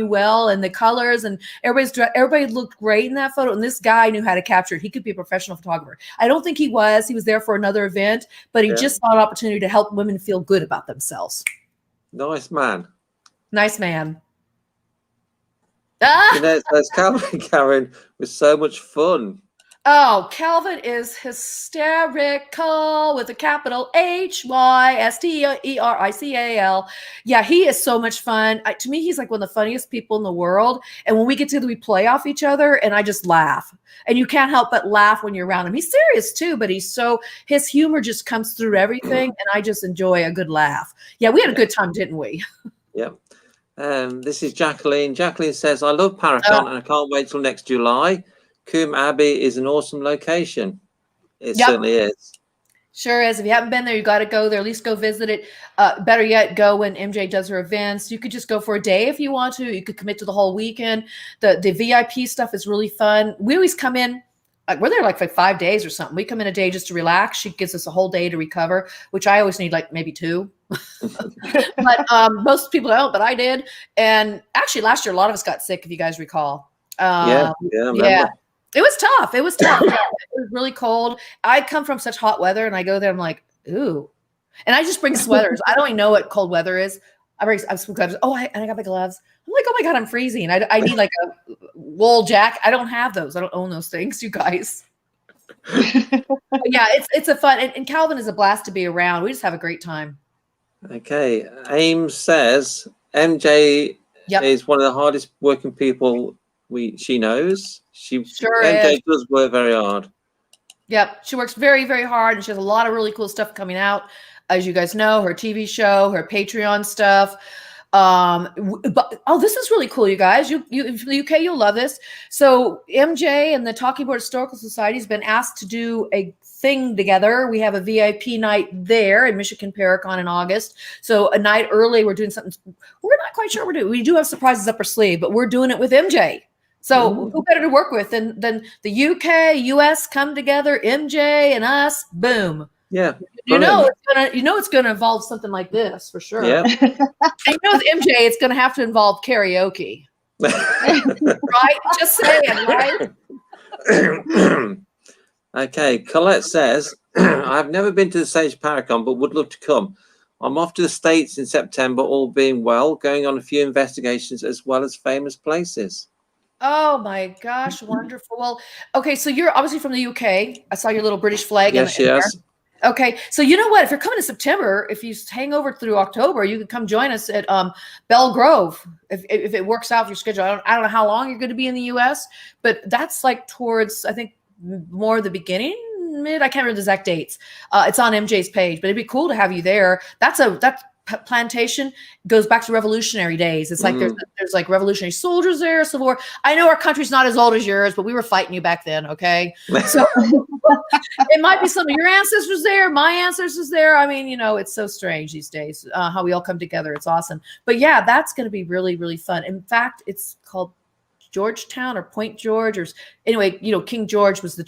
well, and the colors, and everybody looked great in that photo. And this guy knew how to capture it. He could be a professional photographer. I don't think he was there for another event, but he just saw an opportunity to help women feel good about themselves. Nice man. That's Karen with so much fun. Oh, Calvin is hysterical with a capital HYSTERICAL. Yeah, he is so much fun. To me, he's like one of the funniest people in the world. And when we get together, we play off each other, and I just laugh. And you can't help but laugh when you're around him. He's serious too, but his humor just comes through everything, and I just enjoy a good laugh. Yeah, we had a good time, didn't we? Yeah. This is Jacqueline. Jacqueline says, "I love Paracon and I can't wait till next July. Coombe Abbey is an awesome location." It certainly is. Sure is. If you haven't been there, you got to go there. At least go visit it. Better yet, go when MJ does her events. You could just go for a day if you want to. You could commit to the whole weekend. The VIP stuff is really fun. We always come in. We're there like for 5 days or something. We come in a day just to relax. She gives us a whole day to recover, which I always need like maybe 2. But most people don't, but I did. And actually last year, a lot of us got sick, if you guys recall. Yeah. It was tough. It was really cold. I come from such hot weather, and I go there, I'm like, ooh. And I just bring sweaters. I don't even know what cold weather is. I bring some gloves. And I got my gloves. I'm like, oh my God, I'm freezing. I need like a wool jacket. I don't have those. I don't own those things, you guys. Yeah, it's a fun, and Calvin is a blast to be around. We just have a great time. Okay. Ames says MJ is one of the hardest working people she knows. MJ does work very hard. Yep. She works very, very hard, and she has a lot of really cool stuff coming out. as you guys know, her TV show, her Patreon stuff. But this is really cool, you guys. You from the UK, you'll love this. So MJ and the Talking Board Historical Society has been asked to do a thing together. We have a VIP night there in Michigan Paracon in August. So a night early, we're doing something. We're not quite sure what we're doing. We do have surprises up our sleeve, but we're doing it with MJ. So who better to work with than the UK, US come together, MJ and us, boom. Yeah. You know it's gonna involve something like this for sure. Yeah. And with MJ, it's gonna have to involve karaoke. Right? Just saying, right? Okay, Colette says, I've never been to the Sage Paracon, but would love to come. I'm off to the States in September, all being well, going on a few investigations as well as famous places. Oh my gosh, wonderful. Well, okay, so you're obviously from the UK. I saw your little British flag. Yes, in there. yes. Okay, so you know what? If you're coming to September, if you hang over through October, you can come join us at Belle Grove. If it works out for your schedule, I don't know how long you're going to be in the US, but that's like towards, I think, more the beginning, mid. I can't remember the exact dates. It's on MJ's page, but it'd be cool to have you there. That plantation goes back to revolutionary days. It's like there's like revolutionary soldiers there, Civil War. I know our country's not as old as yours, but we were fighting you back then, okay? So it might be some of your ancestors there, my ancestors there. I mean, it's so strange these days how we all come together. It's awesome. But yeah, that's going to be really, really fun. In fact, it's called Georgetown or Point George, or anyway, King George was the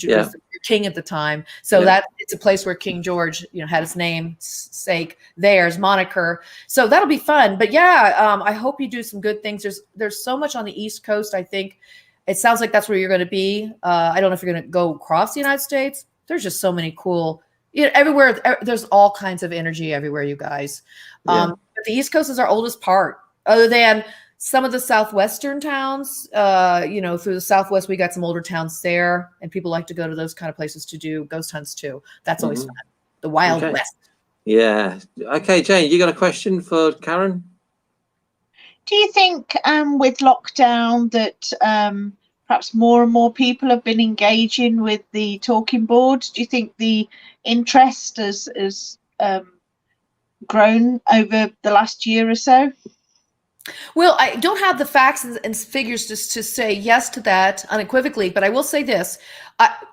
king at the time. So that it's a place where King George, had his namesake there, his moniker. So that'll be fun. But yeah, I hope you do some good things. There's so much on the East Coast. I think it sounds like that's where you're going to be. I don't know if you're going to go across the United States. There's just so many cool, everywhere. There's all kinds of energy everywhere, you guys. But the East Coast is our oldest part, other than some of the southwestern towns, through the Southwest, we got some older towns there, and people like to go to those kind of places to do ghost hunts too. That's always fun. The Wild West. Yeah. Okay, Jane, you got a question for Karen? Do you think with lockdown that perhaps more and more people have been engaging with the talking board? Do you think the interest has grown over the last year or so? Well, I don't have the facts and figures just to say yes to that unequivocally, but I will say this.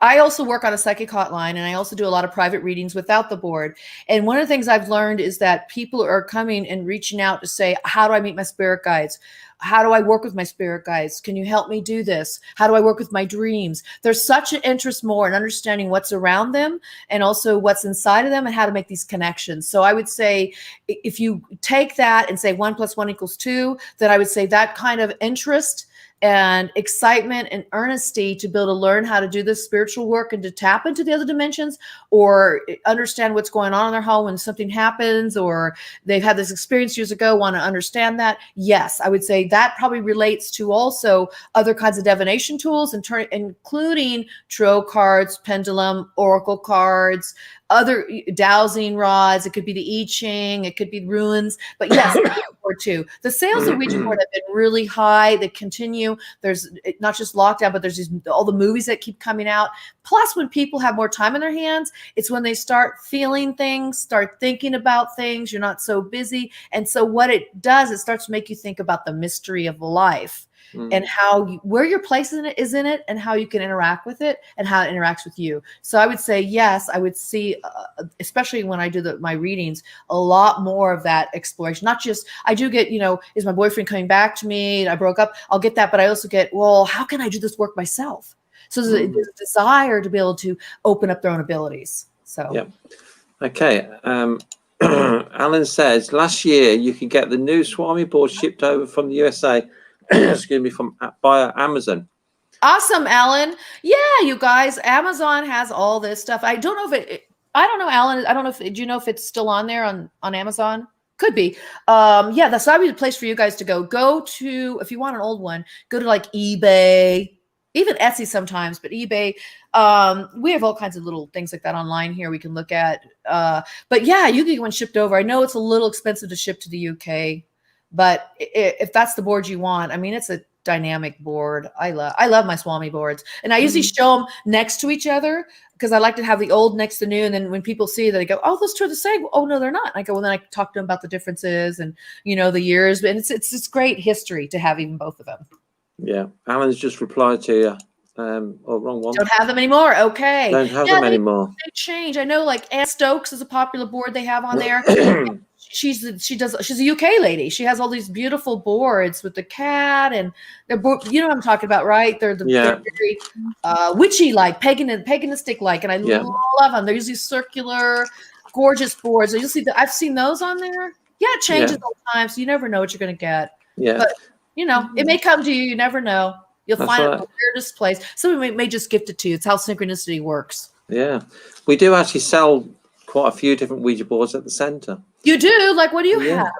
I also work on a psychic hotline, and I also do a lot of private readings without the board. And one of the things I've learned is that people are coming and reaching out to say, how do I meet my spirit guides? How do I work with my spirit guides? Can you help me do this? How do I work with my dreams? There's such an interest more in understanding what's around them and also what's inside of them and how to make these connections. So I would say if you take that and say 1 + 1 = 2, then I would say that kind of interest and excitement and earnesty to be able to learn how to do this spiritual work and to tap into the other dimensions or understand what's going on in their home when something happens or they've had this experience years ago, want to understand that. Yes, I would say that probably relates to also other kinds of divination tools, including tarot cards, pendulum, oracle cards, other dowsing rods. It could be the I Ching, it could be runes, but yes, board too. The sales of Ouija board have been really high. They continue. There's not just lockdown, but there's all the movies that keep coming out. Plus, when people have more time in their hands, it's when they start feeling things, start thinking about things. You're not so busy. And so what it does, it starts to make you think about the mystery of life. And where your place in it is in it and how you can interact with it and how it interacts with you. So I would say, yes, I would see, especially when I do my readings, a lot more of that exploration. Not just, I do get, is my boyfriend coming back to me? I broke up. I'll get that. But I also get, well, how can I do this work myself? So there's a desire to be able to open up their own abilities. So, yeah. Okay. Alan says, last year you could get the new Swami board shipped over from the USA. Excuse me, via Amazon. Awesome, Alan. Yeah, you guys, Amazon has all this stuff. I don't know if I don't know, Alan. I don't know do you know if it's still on there on Amazon? Could be. Yeah, that's probably the place for you guys to go. Go to, if you want an old one, go to like eBay, even Etsy sometimes, but eBay. We have all kinds of little things like that online here we can look at. But yeah, you can get one shipped over. I know it's a little expensive to ship to the UK. But if that's the board you want, I mean, it's a dynamic board. I love my Swami boards. And I usually show them next to each other because I like to have the old next to new, and then when people see that, they go, "Oh, those two are the same." Oh no, they're not. And I go, well, then I talk to them about the differences and the years, and it's great history to have even both of them. Yeah, Alan's just replied to you. Oh, wrong one. Don't have them anymore. Okay. Don't have them anymore. They change. I know, like Anne Stokes is a popular board they have on there. She's a UK lady. She has all these beautiful boards with the cat and they're you know what I'm talking about, right? They're very witchy like, paganistic like, and I love them. They're usually circular, gorgeous boards. So you'll see that I've seen those on there. Yeah, it changes all the time, so you never know what you're going to get. Yeah, but it may come to you. You never know. You'll find it in the weirdest place. Somebody may just gift it to you. It's how synchronicity works. Yeah, we do actually sell quite a few different Ouija boards at the centre. You do? Like, what do you have?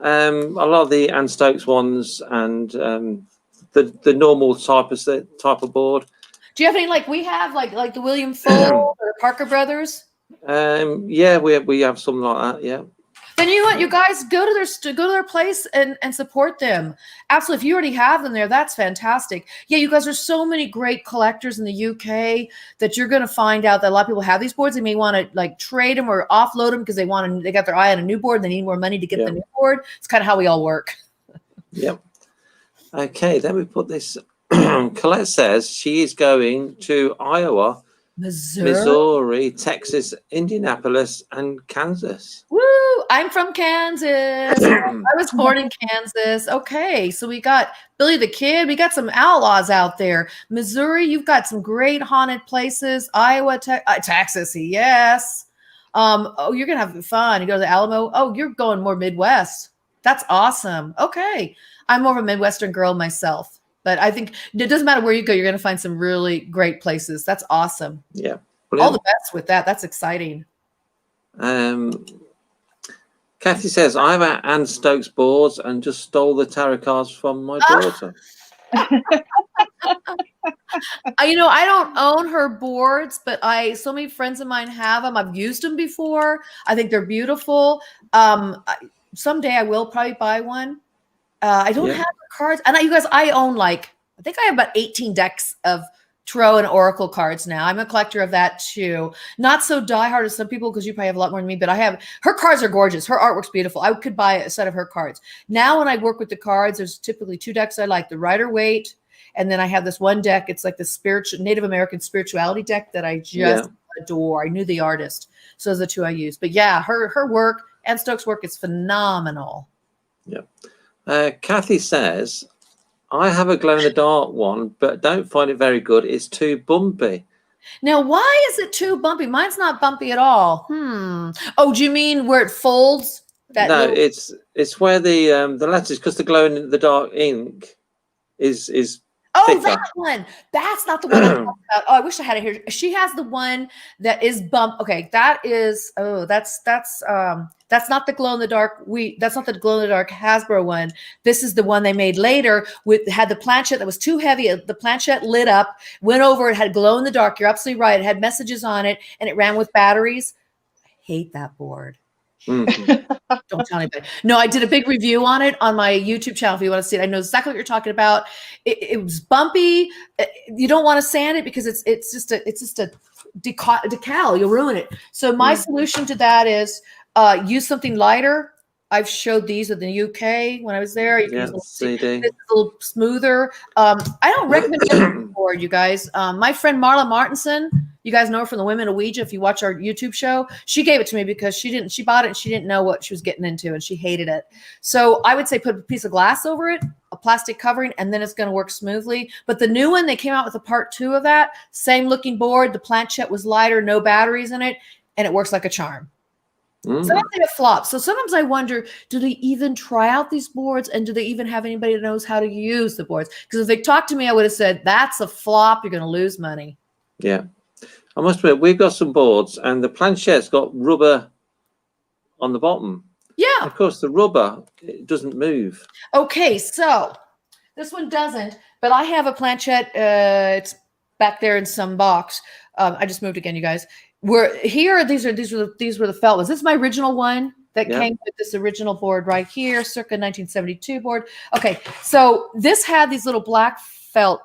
A lot of the Anne Stokes ones and the normal type of board. Do you have any like we have, like the William Fold or Parker Brothers? Yeah, we have something like that. Yeah. Then you know what, you guys go to their place and support them. Absolutely. If you already have them there, that's fantastic. Yeah, you guys are so many great collectors in the UK that you're going to find out that a lot of people have these boards. They may want to like trade them or offload them because they got their eye on a new board. They need more money to get the new board. It's kind of how we all work. Yep. Okay, then we put this. Colette says she is going to Iowa, Missouri, Texas, Indianapolis, and Kansas. Woo! I'm from Kansas. I was born in Kansas. Okay, so we got Billy the Kid. We got some outlaws out there. Missouri, you've got some great haunted places. Iowa, Texas, yes. You're gonna have fun. You go to the Alamo. Oh, you're going more Midwest. That's awesome. Okay, I'm more of a Midwestern girl myself. But I think it doesn't matter where you go, you're going to find some really great places. That's awesome. Yeah. Brilliant. All the best with that. That's exciting. Kathy says, I have Anne Stokes boards and just stole the tarot cards from my daughter. I don't own her boards, but so many friends of mine have them. I've used them before. I think they're beautiful. Someday I will probably buy one. I don't have her cards. And you guys, I own I think I have about 18 decks of Tarot and Oracle cards now. I'm a collector of that too. Not so diehard as some people because you probably have a lot more than me, but her cards are gorgeous. Her artwork's beautiful. I could buy a set of her cards. Now when I work with the cards, there's typically two decks I like, the Rider-Waite, and then I have this one deck. It's like the Native American spirituality deck that I just adore. I knew the artist. So those are the two I use. But yeah, her work, Anne Stokes' work is phenomenal. Yeah. Kathy says, I have a glow-in-the-dark one, but don't find it very good. It's too bumpy. Now, why is it too bumpy? Mine's not bumpy at all. Oh, do you mean where it folds? No, it's where the letters, because the glow-in-the-dark ink is thicker. That one. That's not the one I'm talking about. Oh, I wish I had it here. She has the one that is bump. Okay, that is. Oh, that's not the glow-in-the-dark. That's not the glow-in-the-dark Hasbro one. This is the one they made later. Had the planchette that was too heavy. The planchette lit up, went over. It had glow-in-the-dark. You're absolutely right. It had messages on it, and it ran with batteries. I hate that board. Don't tell anybody. No, I did a big review on it on my YouTube channel. If you want to see it, I know exactly what you're talking about. It was bumpy. You don't want to sand it because it's just a decal. You'll ruin it. So my solution to that is use something lighter. I've showed these in the UK when I was there. You can use a little smoother. I don't recommend it board, you guys. My friend Marla Martinson, you guys know her from the Women of Ouija. If you watch our YouTube show, she gave it to me because she bought it and she didn't know what she was getting into and she hated it. So I would say put a piece of glass over it, a plastic covering, and then it's going to work smoothly. But the new one, they came out with a part 2 of that. Same looking board. The planchette was lighter, no batteries in it, and it works like a charm. Sometimes they have flops. So sometimes I wonder, do they even try out these boards and do they even have anybody that knows how to use the boards? Because if they talked to me, I would have said, that's a flop. You're going to lose money. Yeah. I must admit, we've got some boards and the planchette's got rubber on the bottom. Yeah. And of course, the rubber, it doesn't move. Okay. So this one doesn't, but I have a planchette. It's back there in some box. I just moved again, you guys. These were the felt ones. This is my original one that came with this original board right here, circa 1972 board. Okay, so this had these little black felt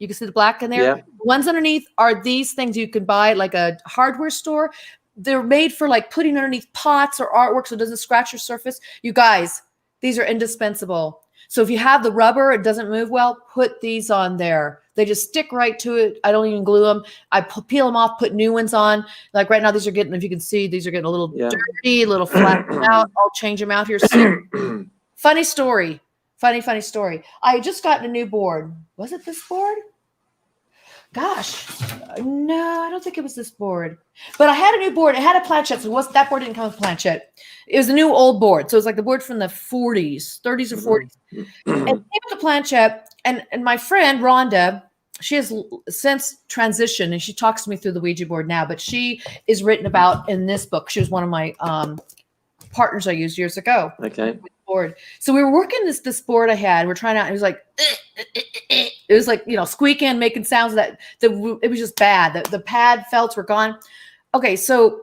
You can see the black in there. Yeah. The ones underneath are these things you can buy at like a hardware store. They're made for like putting underneath pots or artwork so it doesn't scratch your surface. You guys, these are indispensable. So if you have the rubber, it doesn't move well, put these on there. They just stick right to it. I don't even glue them. I peel them off, put new ones on. Like right now, these are getting, if you can see, these are getting a little dirty, a little flattened out. I'll change them out here soon. Funny story. Funny story. I had just gotten a new board. Was it this board? Gosh, no, I don't think it was this board. But I had a new board. It had a planchette, so that board didn't come with a planchette. It was a new old board. So it was like the board from the 40s, 30s or 40s. And it came with the planchette. And my friend, Rhonda, she has since transitioned, and she talks to me through the Ouija board now, but she is written about in this book. She was one of my partners I used years ago. Okay. Board. So we were working this board I had. We're trying out. It was like, it was like, squeaking, making sounds that it was just bad. The pad felts were gone. Okay, so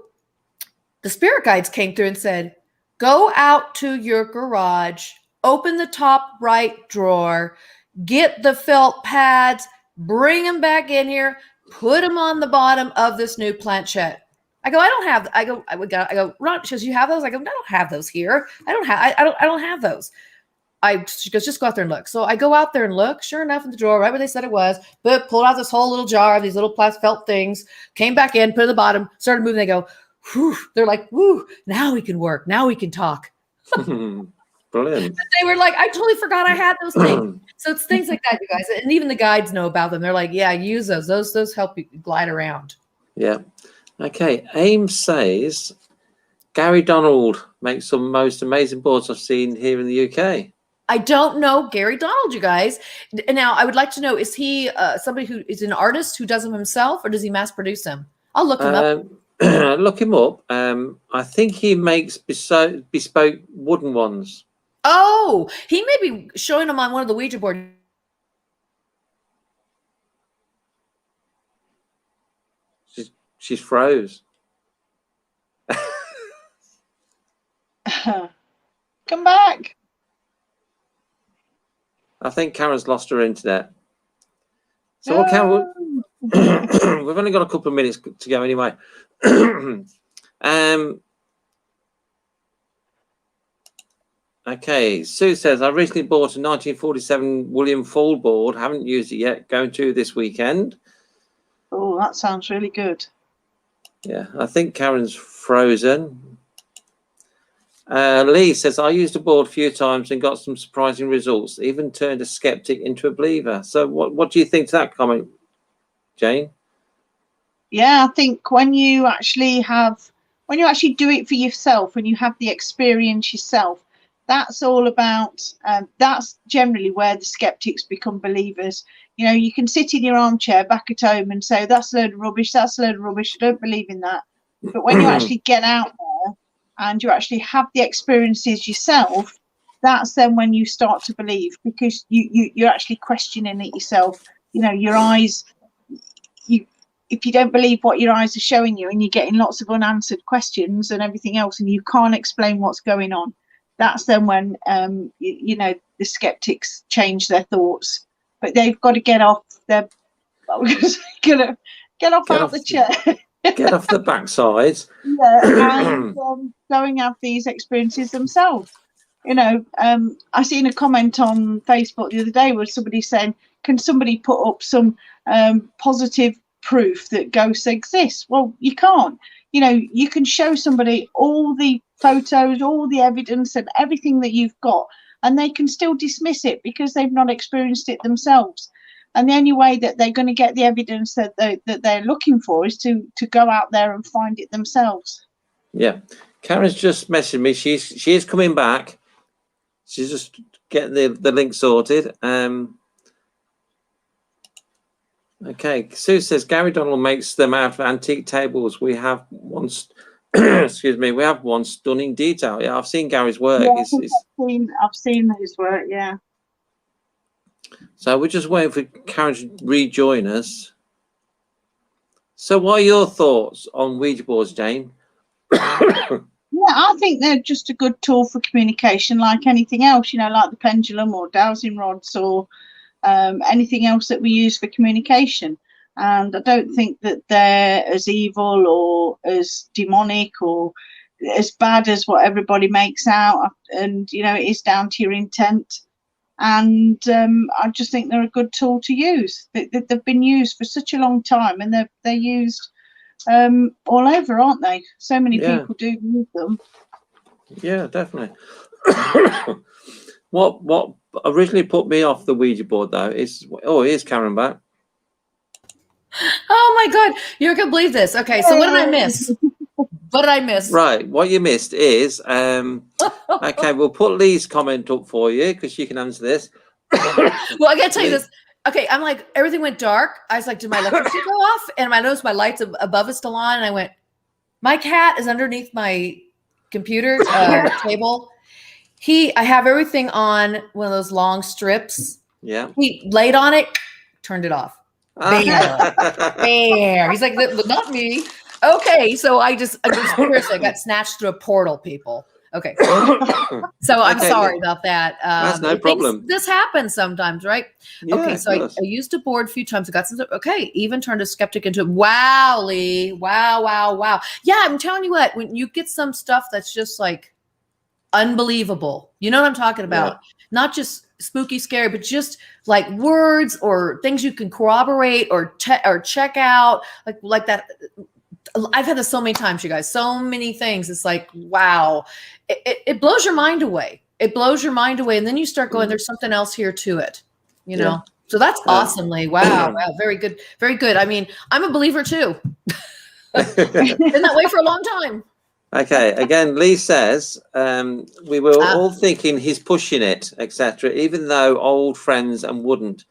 the spirit guides came through and said, go out to your garage, open the top right drawer, get the felt pads, bring them back in here, put them on the bottom of this new planchette. I go, Ron, she goes, you have those? I go, I don't have those here. I don't have those. She goes, just go out there and look. So I go out there and look. Sure enough, in the drawer, right where they said it was, but pulled out this whole little jar of these little plastic felt things, came back in, put it at the bottom, started moving. They go, whew. They're like, whoo, now we can work. Now we can talk. Brilliant. They were like, I totally forgot I had those things. So it's things like that, you guys. And even the guides know about them. They're like, yeah, use those. Those help you glide around. Yeah. Okay. Ames says, Gary Donald makes some most amazing boards I've seen here in the UK. I don't know Gary Donald, you guys. Now, I would like to know, is he somebody who is an artist who does them himself, or does he mass produce them? I'll look him up. Look him up. I think he makes bespoke wooden ones. Oh, he may be showing them on one of the Ouija boards. She's froze. Come back. I think Karen's lost her internet. So what, Karen? We've only got a couple of minutes to go anyway. Okay, Sue says, I recently bought a 1947 William Fall board. Haven't used it yet. Going to this weekend. Oh, that sounds really good. Yeah, I think Karen's frozen. Lee says, I used a board a few times and got some surprising results, even turned a skeptic into a believer. So what do you think to that comment, Jane? Yeah, I think when you actually do it for yourself, when you have the experience yourself, that's all about, that's generally where the skeptics become believers. You can sit in your armchair back at home and say, that's a load of rubbish, I don't believe in that. But when you actually get out there and you actually have the experiences yourself, that's then when you start to believe, because you're actually questioning it yourself. Your eyes, if you don't believe what your eyes are showing you, and you're getting lots of unanswered questions and everything else, and you can't explain what's going on, that's then when the skeptics change their thoughts. But they've got to get off their get off the chair. Get off the backside. Yeah, and go and have these experiences themselves. I seen a comment on Facebook the other day where somebody saying, can somebody put up some positive proof that ghosts exist? Well, you can't. You can show somebody all the photos, all the evidence and everything that you've got, and they can still dismiss it because they've not experienced it themselves. And the only way that they're going to get the evidence that they're looking for is to go out there and find it themselves. Yeah. Karen's just messaged me. She is coming back. She's just getting the link sorted. Okay. Sue says Gary Donald makes them out of antique tables. We have one. Excuse me. We have one stunning detail. Yeah, I've seen Gary's work. Yeah, I've seen his work. Yeah. So we're just waiting for Karen to rejoin us. So what are your thoughts on Ouija boards, Jane? Yeah, I think they're just a good tool for communication, like anything else, like the pendulum or dowsing rods or anything else that we use for communication. And I don't think that they're as evil or as demonic or as bad as what everybody makes out. And, you know, it is down to your intent. And I just think they're a good tool to use. They've been used for such a long time, and they're used all over, aren't they? So many people do use them. Yeah, definitely. What originally put me off the Ouija board, though, is here's Karen back. Oh my God, you're gonna believe this. Okay, so what did I miss? What did I miss? Right, what you missed is okay, we'll put Lee's comment up for you because she can answer this. Well, I gotta tell you this. Okay, I'm like, everything went dark. I was like, did my electricity go off? And I noticed my lights above us still on, and I went, my cat is underneath my computer table. I have everything on one of those long strips. Yeah. He laid on it, turned it off. Bam. He's like, not me. Okay, so I just seriously, I got snatched through a portal, people. Okay. So I'm sorry about that. That's no problem. This happens sometimes, right? Yeah, okay, so I used a board a few times. I got some, even turned a skeptic into, wow, Lee. Wow. Yeah, I'm telling you what, when you get some stuff that's just like unbelievable, you know what I'm talking about? Yeah. Not just spooky, scary, but just like words or things you can corroborate or check out, like that. I've had this so many times, you guys, so many things. It's like, wow, it blows your mind away. It blows your mind away. And then you start going, there's something else here to it, you know? Yeah. So that's awesomely, wow. Very good. Very good. I mean, I'm a believer too. Been that way for a long time. Okay. Again, Lee says, we were all thinking he's pushing it, etc., even though old friends and wouldn't.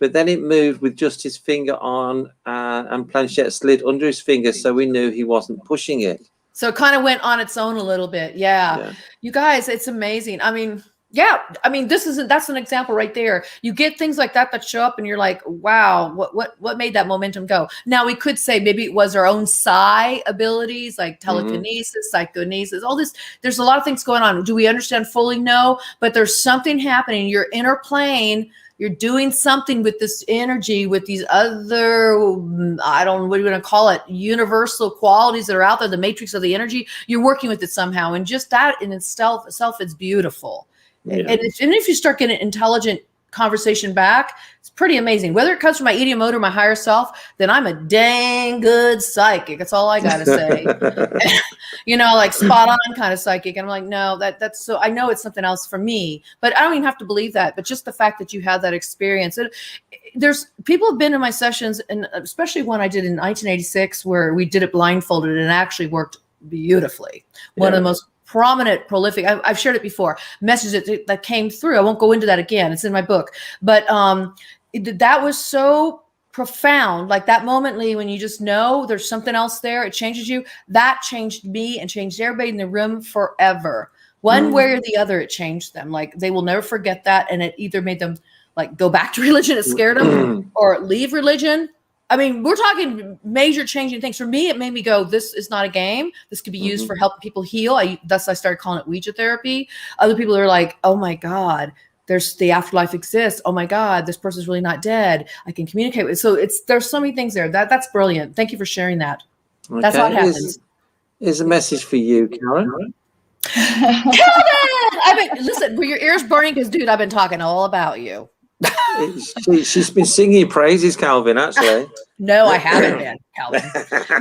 But then it moved with just his finger on and planchette slid under his finger, so we knew he wasn't pushing it. So it kind of went on its own a little bit. Yeah. You guys, it's amazing. I mean, that's an example right there. You get things like that show up and you're like, wow, what made that momentum go? Now we could say maybe it was our own psi abilities, like telekinesis, psychokinesis, all this. There's a lot of things going on. Do we understand fully? No, but there's something happening. Your inner plane, you're doing something with this energy, with these other, I don't know, what do you want to call it, universal qualities that are out there, the matrix of the energy. You're working with it somehow. And just that in itself is beautiful. Yeah. And if you start getting intelligent conversation back, it's pretty amazing. Whether it comes from my ideomotor, my higher self, then I'm a dang good psychic. That's all I gotta say. You know, like spot on kind of psychic. And I'm like, no, that's so I know it's something else for me, but I don't even have to believe that. But just the fact that you had that experience. There's people have been in my sessions, and especially one I did in 1986 where we did it blindfolded and it actually worked beautifully. One of the most prominent, prolific, I've shared it before, messages that came through. I won't go into that again. It's in my book. But that was so profound. Like that moment, Lee, when you just know there's something else there, it changes you. That changed me and changed everybody in the room forever. One way or the other, it changed them. Like they will never forget that. And it either made them like go back to religion, it scared them, or leave religion. I mean, we're talking major changing things. For me, it made me go, this is not a game. This could be used for helping people heal. Thus, I started calling it Ouija therapy. Other people are like, oh my God, there's the afterlife exists. Oh my God, this person's really not dead. I can communicate with. So there's so many things there. That's brilliant. Thank you for sharing that. Okay. That's what happens. Here's a message for you, Karen. Karen! Listen, were your ears burning? Because, dude, I've been talking all about you. She's been singing praises, Calvin, actually. No, I haven't been, Calvin.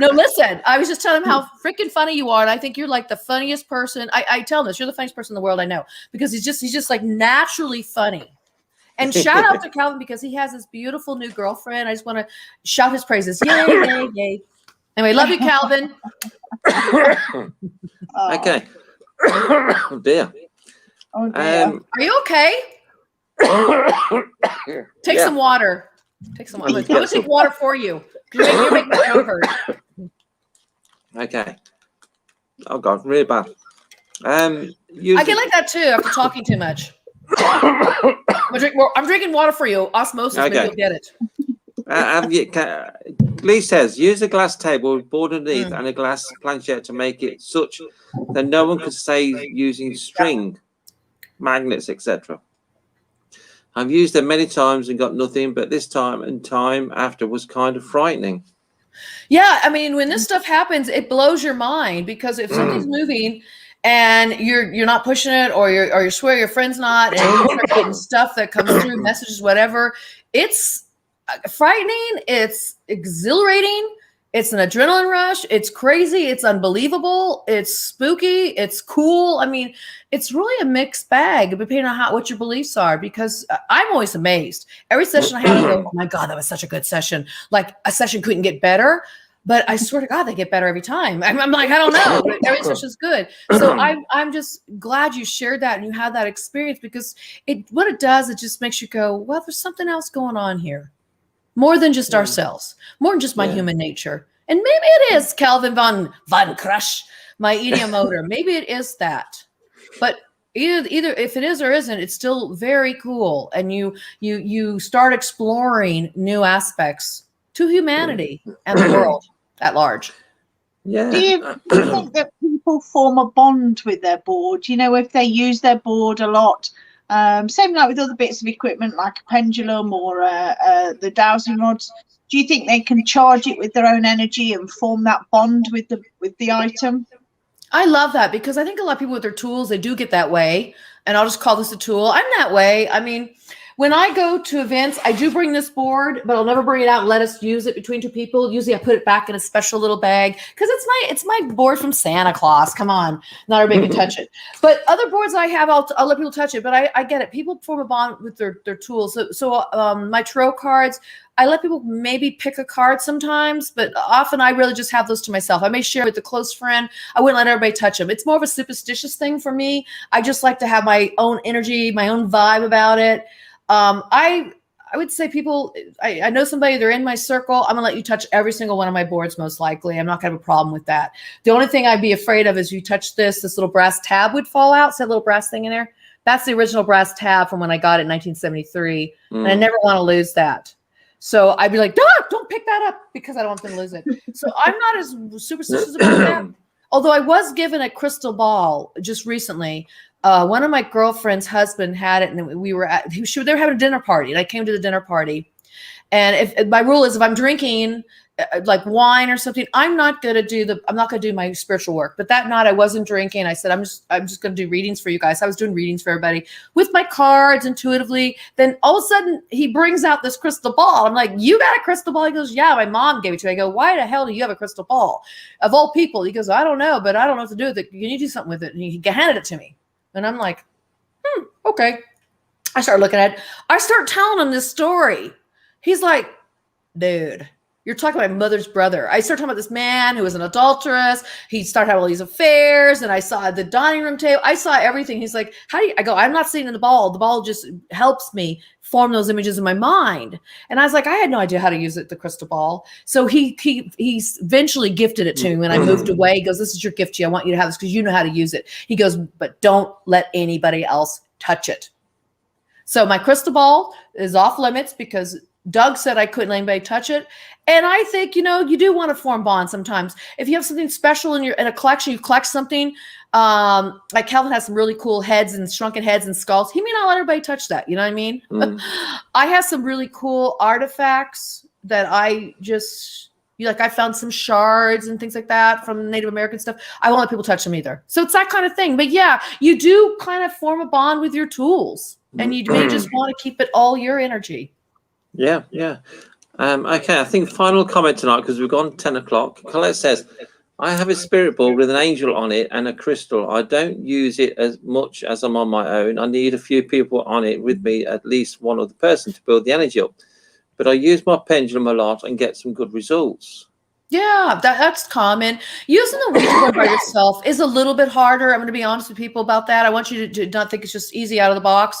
No, listen, I was just telling him how freaking funny you are. And I think you're like the funniest person. I tell him this, you're the funniest person in the world I know, because he's just like naturally funny. And shout out to Calvin because he has this beautiful new girlfriend. I just want to shout his praises. Yay, yay, yay. Anyway, love you, Calvin. Okay. Oh, dear. Oh, dear. Are you okay? Take some water. Take some water. I'm going to take water for you. You're making my throat hurt. Okay. Oh God, really bad. I get like that too after talking too much. I'm drinking water for you. Osmosis, maybe you'll get it. Lee says, use a glass table with board underneath and a glass planchette to make it such that no one could say using string, magnets, etc. I've used them many times and got nothing, but this time and time after was kind of frightening. Yeah, I mean, when this stuff happens, it blows your mind, because if something's moving and you're not pushing it, or you swear your friend's not, and you start getting stuff that comes through, messages, whatever, it's frightening, it's exhilarating, it's an adrenaline rush, it's crazy, it's unbelievable, it's spooky, it's cool. I mean, it's really a mixed bag depending on what your beliefs are, because I'm always amazed. Every session I have, I go, oh my God, that was such a good session. Like, a session couldn't get better, but I swear to God, they get better every time. I'm like, I don't know, but every session is good. So I'm just glad you shared that and you had that experience, because what it does, it just makes you go, well, there's something else going on here. More than just ourselves, more than just my human nature. And maybe it is Calvin von Crush, my ideomotor. Maybe it is that. But either if it is or isn't, it's still very cool. And you start exploring new aspects to humanity and the world at large. Yeah. Do you think that people form a bond with their board? You know, if they use their board a lot, same like with other bits of equipment like a pendulum or the dowsing rods, do you think they can charge it with their own energy and form that bond with the item? I love that, because I think a lot of people with their tools, they do get that way. And I'll just call this a tool. I'm that way. I mean, when I go to events, I do bring this board, but I'll never bring it out and let us use it between two people. Usually I put it back in a special little bag, because it's my board from Santa Claus. Come on. Not everybody can touch it. But other boards I have, I'll let people touch it. But I get it. People form a bond with their tools. So my tarot cards, I let people maybe pick a card sometimes, but often I really just have those to myself. I may share with a close friend. I wouldn't let everybody touch them. It's more of a superstitious thing for me. I just like to have my own energy, my own vibe about it. I would say people, I know somebody, they're in my circle, I'm gonna let you touch every single one of my boards, most likely. I'm not gonna have a problem with that. The only thing I'd be afraid of is you touch this little brass tab would fall out. See that little brass thing in there? That's the original brass tab from when I got it in 1973. And I never want to lose that. So I'd be like, don't pick that up, because I don't want them to lose it. So I'm not as superstitious about that. Although I was given a crystal ball just recently. One of my girlfriend's husband had it, and they were having a dinner party, and I came to the dinner party. And if my rule is, if I'm drinking like wine or something, I'm not going to do my spiritual work. But that night I wasn't drinking. I said, I'm just going to do readings for you guys. I was doing readings for everybody with my cards intuitively. Then all of a sudden he brings out this crystal ball. I'm like, you got a crystal ball? He goes, yeah, my mom gave it to me. I go, why the hell do you have a crystal ball? Of all people. He goes, I don't know, but I don't know what to do with it. Can you do something with it? And he handed it to me. And I'm like, okay. I start looking at it. I start telling him this story. He's like, dude, you're talking about my mother's brother. I started talking about this man who was an adulteress. He started having all these affairs, and I saw the dining room table. I saw everything. He's like, I go, I'm not seeing in the ball. The ball just helps me form those images in my mind. And I was like, I had no idea how to use it, the crystal ball. So he eventually gifted it to me when I moved away. He goes, this is your gift to you. I want you to have this because you know how to use it. He goes, but don't let anybody else touch it. So my crystal ball is off limits because Doug said I couldn't let anybody touch it. And I think, you do want to form bonds sometimes. If you have something special in a collection, you collect something, like Calvin has some really cool heads and shrunken heads and skulls. He may not let everybody touch that. You know what I mean? I have some really cool artifacts that I found some shards and things like that from Native American stuff. I won't let people touch them either. So it's that kind of thing. But yeah, you do kind of form a bond with your tools, and you may just want to keep it all your energy. Yeah. Okay, I think final comment tonight, because we've gone 10 o'clock. Colette says, I have a spirit ball with an angel on it and a crystal. I don't use it as much as I'm on my own. I need a few people on it with me, at least one other person, to build the energy up. But I use my pendulum a lot and get some good results. Yeah, that's common. Using the Ouija board by yourself is a little bit harder. I'm going to be honest with people about that. I want you to not think it's just easy out of the box.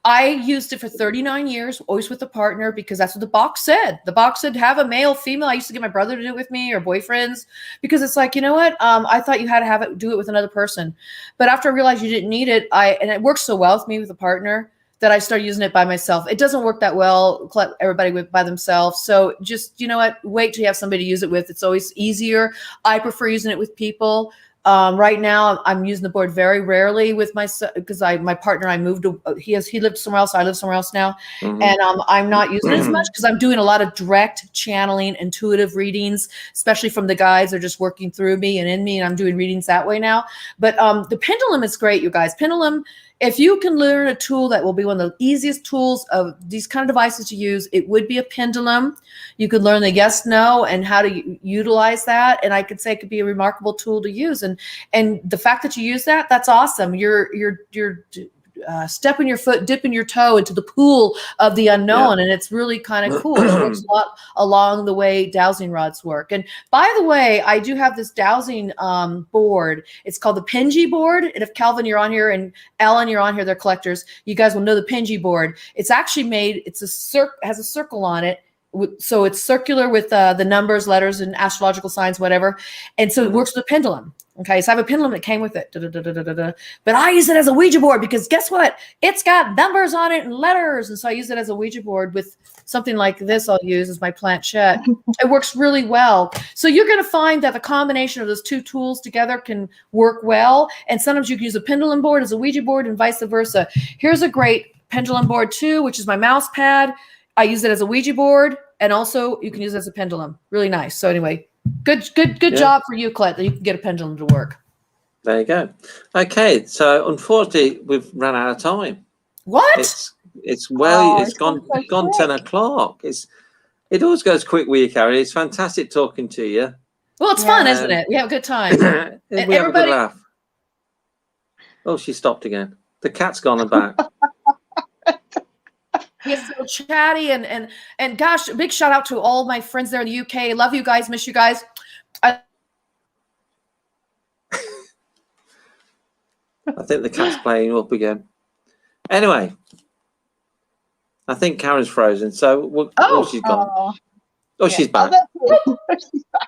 I used it for 39 years, always with a partner, because that's what the box said. The box said have a male, female. I used to get my brother to do it with me, or boyfriends, because it's like, you know what? I thought you had to do it with another person. But after I realized you didn't need it, and it works so well with me with a partner, that I started using it by myself. It doesn't work that well, everybody by themselves. So just, wait till you have somebody to use it with. It's always easier. I prefer using it with people. Right now, I'm using the board very rarely with my son because my partner, I moved to, he lived somewhere else. I live somewhere else now. And I'm not using it as much because I'm doing a lot of direct channeling, intuitive readings, especially from the guides. They're just working through me and in me, and I'm doing readings that way now. But the pendulum is great, you guys. Pendulum, if you can learn a tool that will be one of the easiest tools of these kind of devices to use, it would be a pendulum. You could learn the yes, no, and how to utilize that. And I could say it could be a remarkable tool to use. And the fact that you use that, that's awesome. You're stepping your foot, dipping your toe into the pool of the unknown. And it's really kind of cool. It works a lot along the way dowsing rods work. And by the way, I do have this dowsing board. It's called the Pingy Board. And if Calvin, you're on here, and Ellen, you're on here, they're collectors, you guys will know the Pingy Board. It's actually made, it's has a circle on it. So it's circular with the numbers, letters, and astrological signs, whatever. And so it works with a pendulum. Okay, so I have a pendulum that came with it. But I use it as a Ouija board because guess what? It's got numbers on it and letters. And so I use it as a Ouija board with something like this I'll use as my planchette. It works really well. So you're going to find that the combination of those two tools together can work well. And sometimes you can use a pendulum board as a Ouija board and vice versa. Here's a great pendulum board too, which is my mouse pad. I use it as a Ouija board, and also you can use it as a pendulum. Really nice. So anyway, good job for you, Colette, that you can get a pendulum to work. There you go. Okay, so unfortunately we've run out of time. What? It's gone 10 o'clock. It always goes quick with you, Karen. It's fantastic talking to you. Well, it's fun, isn't it? We have a good time. We have a good laugh. Oh, she stopped again. The cat's gone and back. Yes, so chatty and gosh, a big shout out to all my friends there in the UK. Love you guys, miss you guys. I think the cat's playing up again. Anyway, I think Karen's frozen. So she's gone. She's back.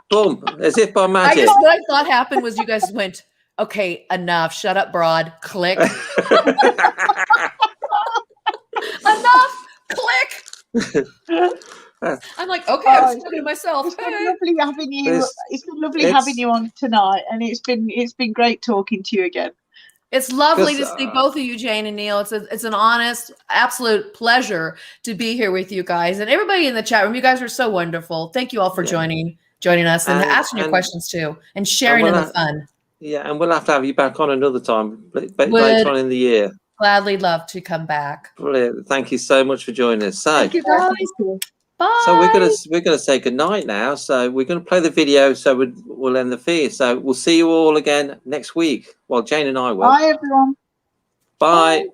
Boom, as if by magic. What I thought happened was you guys went, okay, enough. Shut up, broad. Click. Enough. Click. I'm like, okay, I'm talking to myself. It's been lovely having you. It's been lovely having you on tonight, and it's been great talking to you again. It's lovely to see both of you, Jane and Neil. It's an honest, absolute pleasure to be here with you guys and everybody in the chat room. You guys are so wonderful. Thank you all for joining us and asking your questions too and sharing in the fun. Yeah, and we'll have to have you back on another time later on in the year. Gladly love to come back. Brilliant. Thank you so much for joining us. So, thank you guys. Bye. So we're gonna say goodnight now. So we're gonna play the video. So we'll end the feed. So we'll see you all again next week. Well, Jane and I will. Bye, everyone. Bye.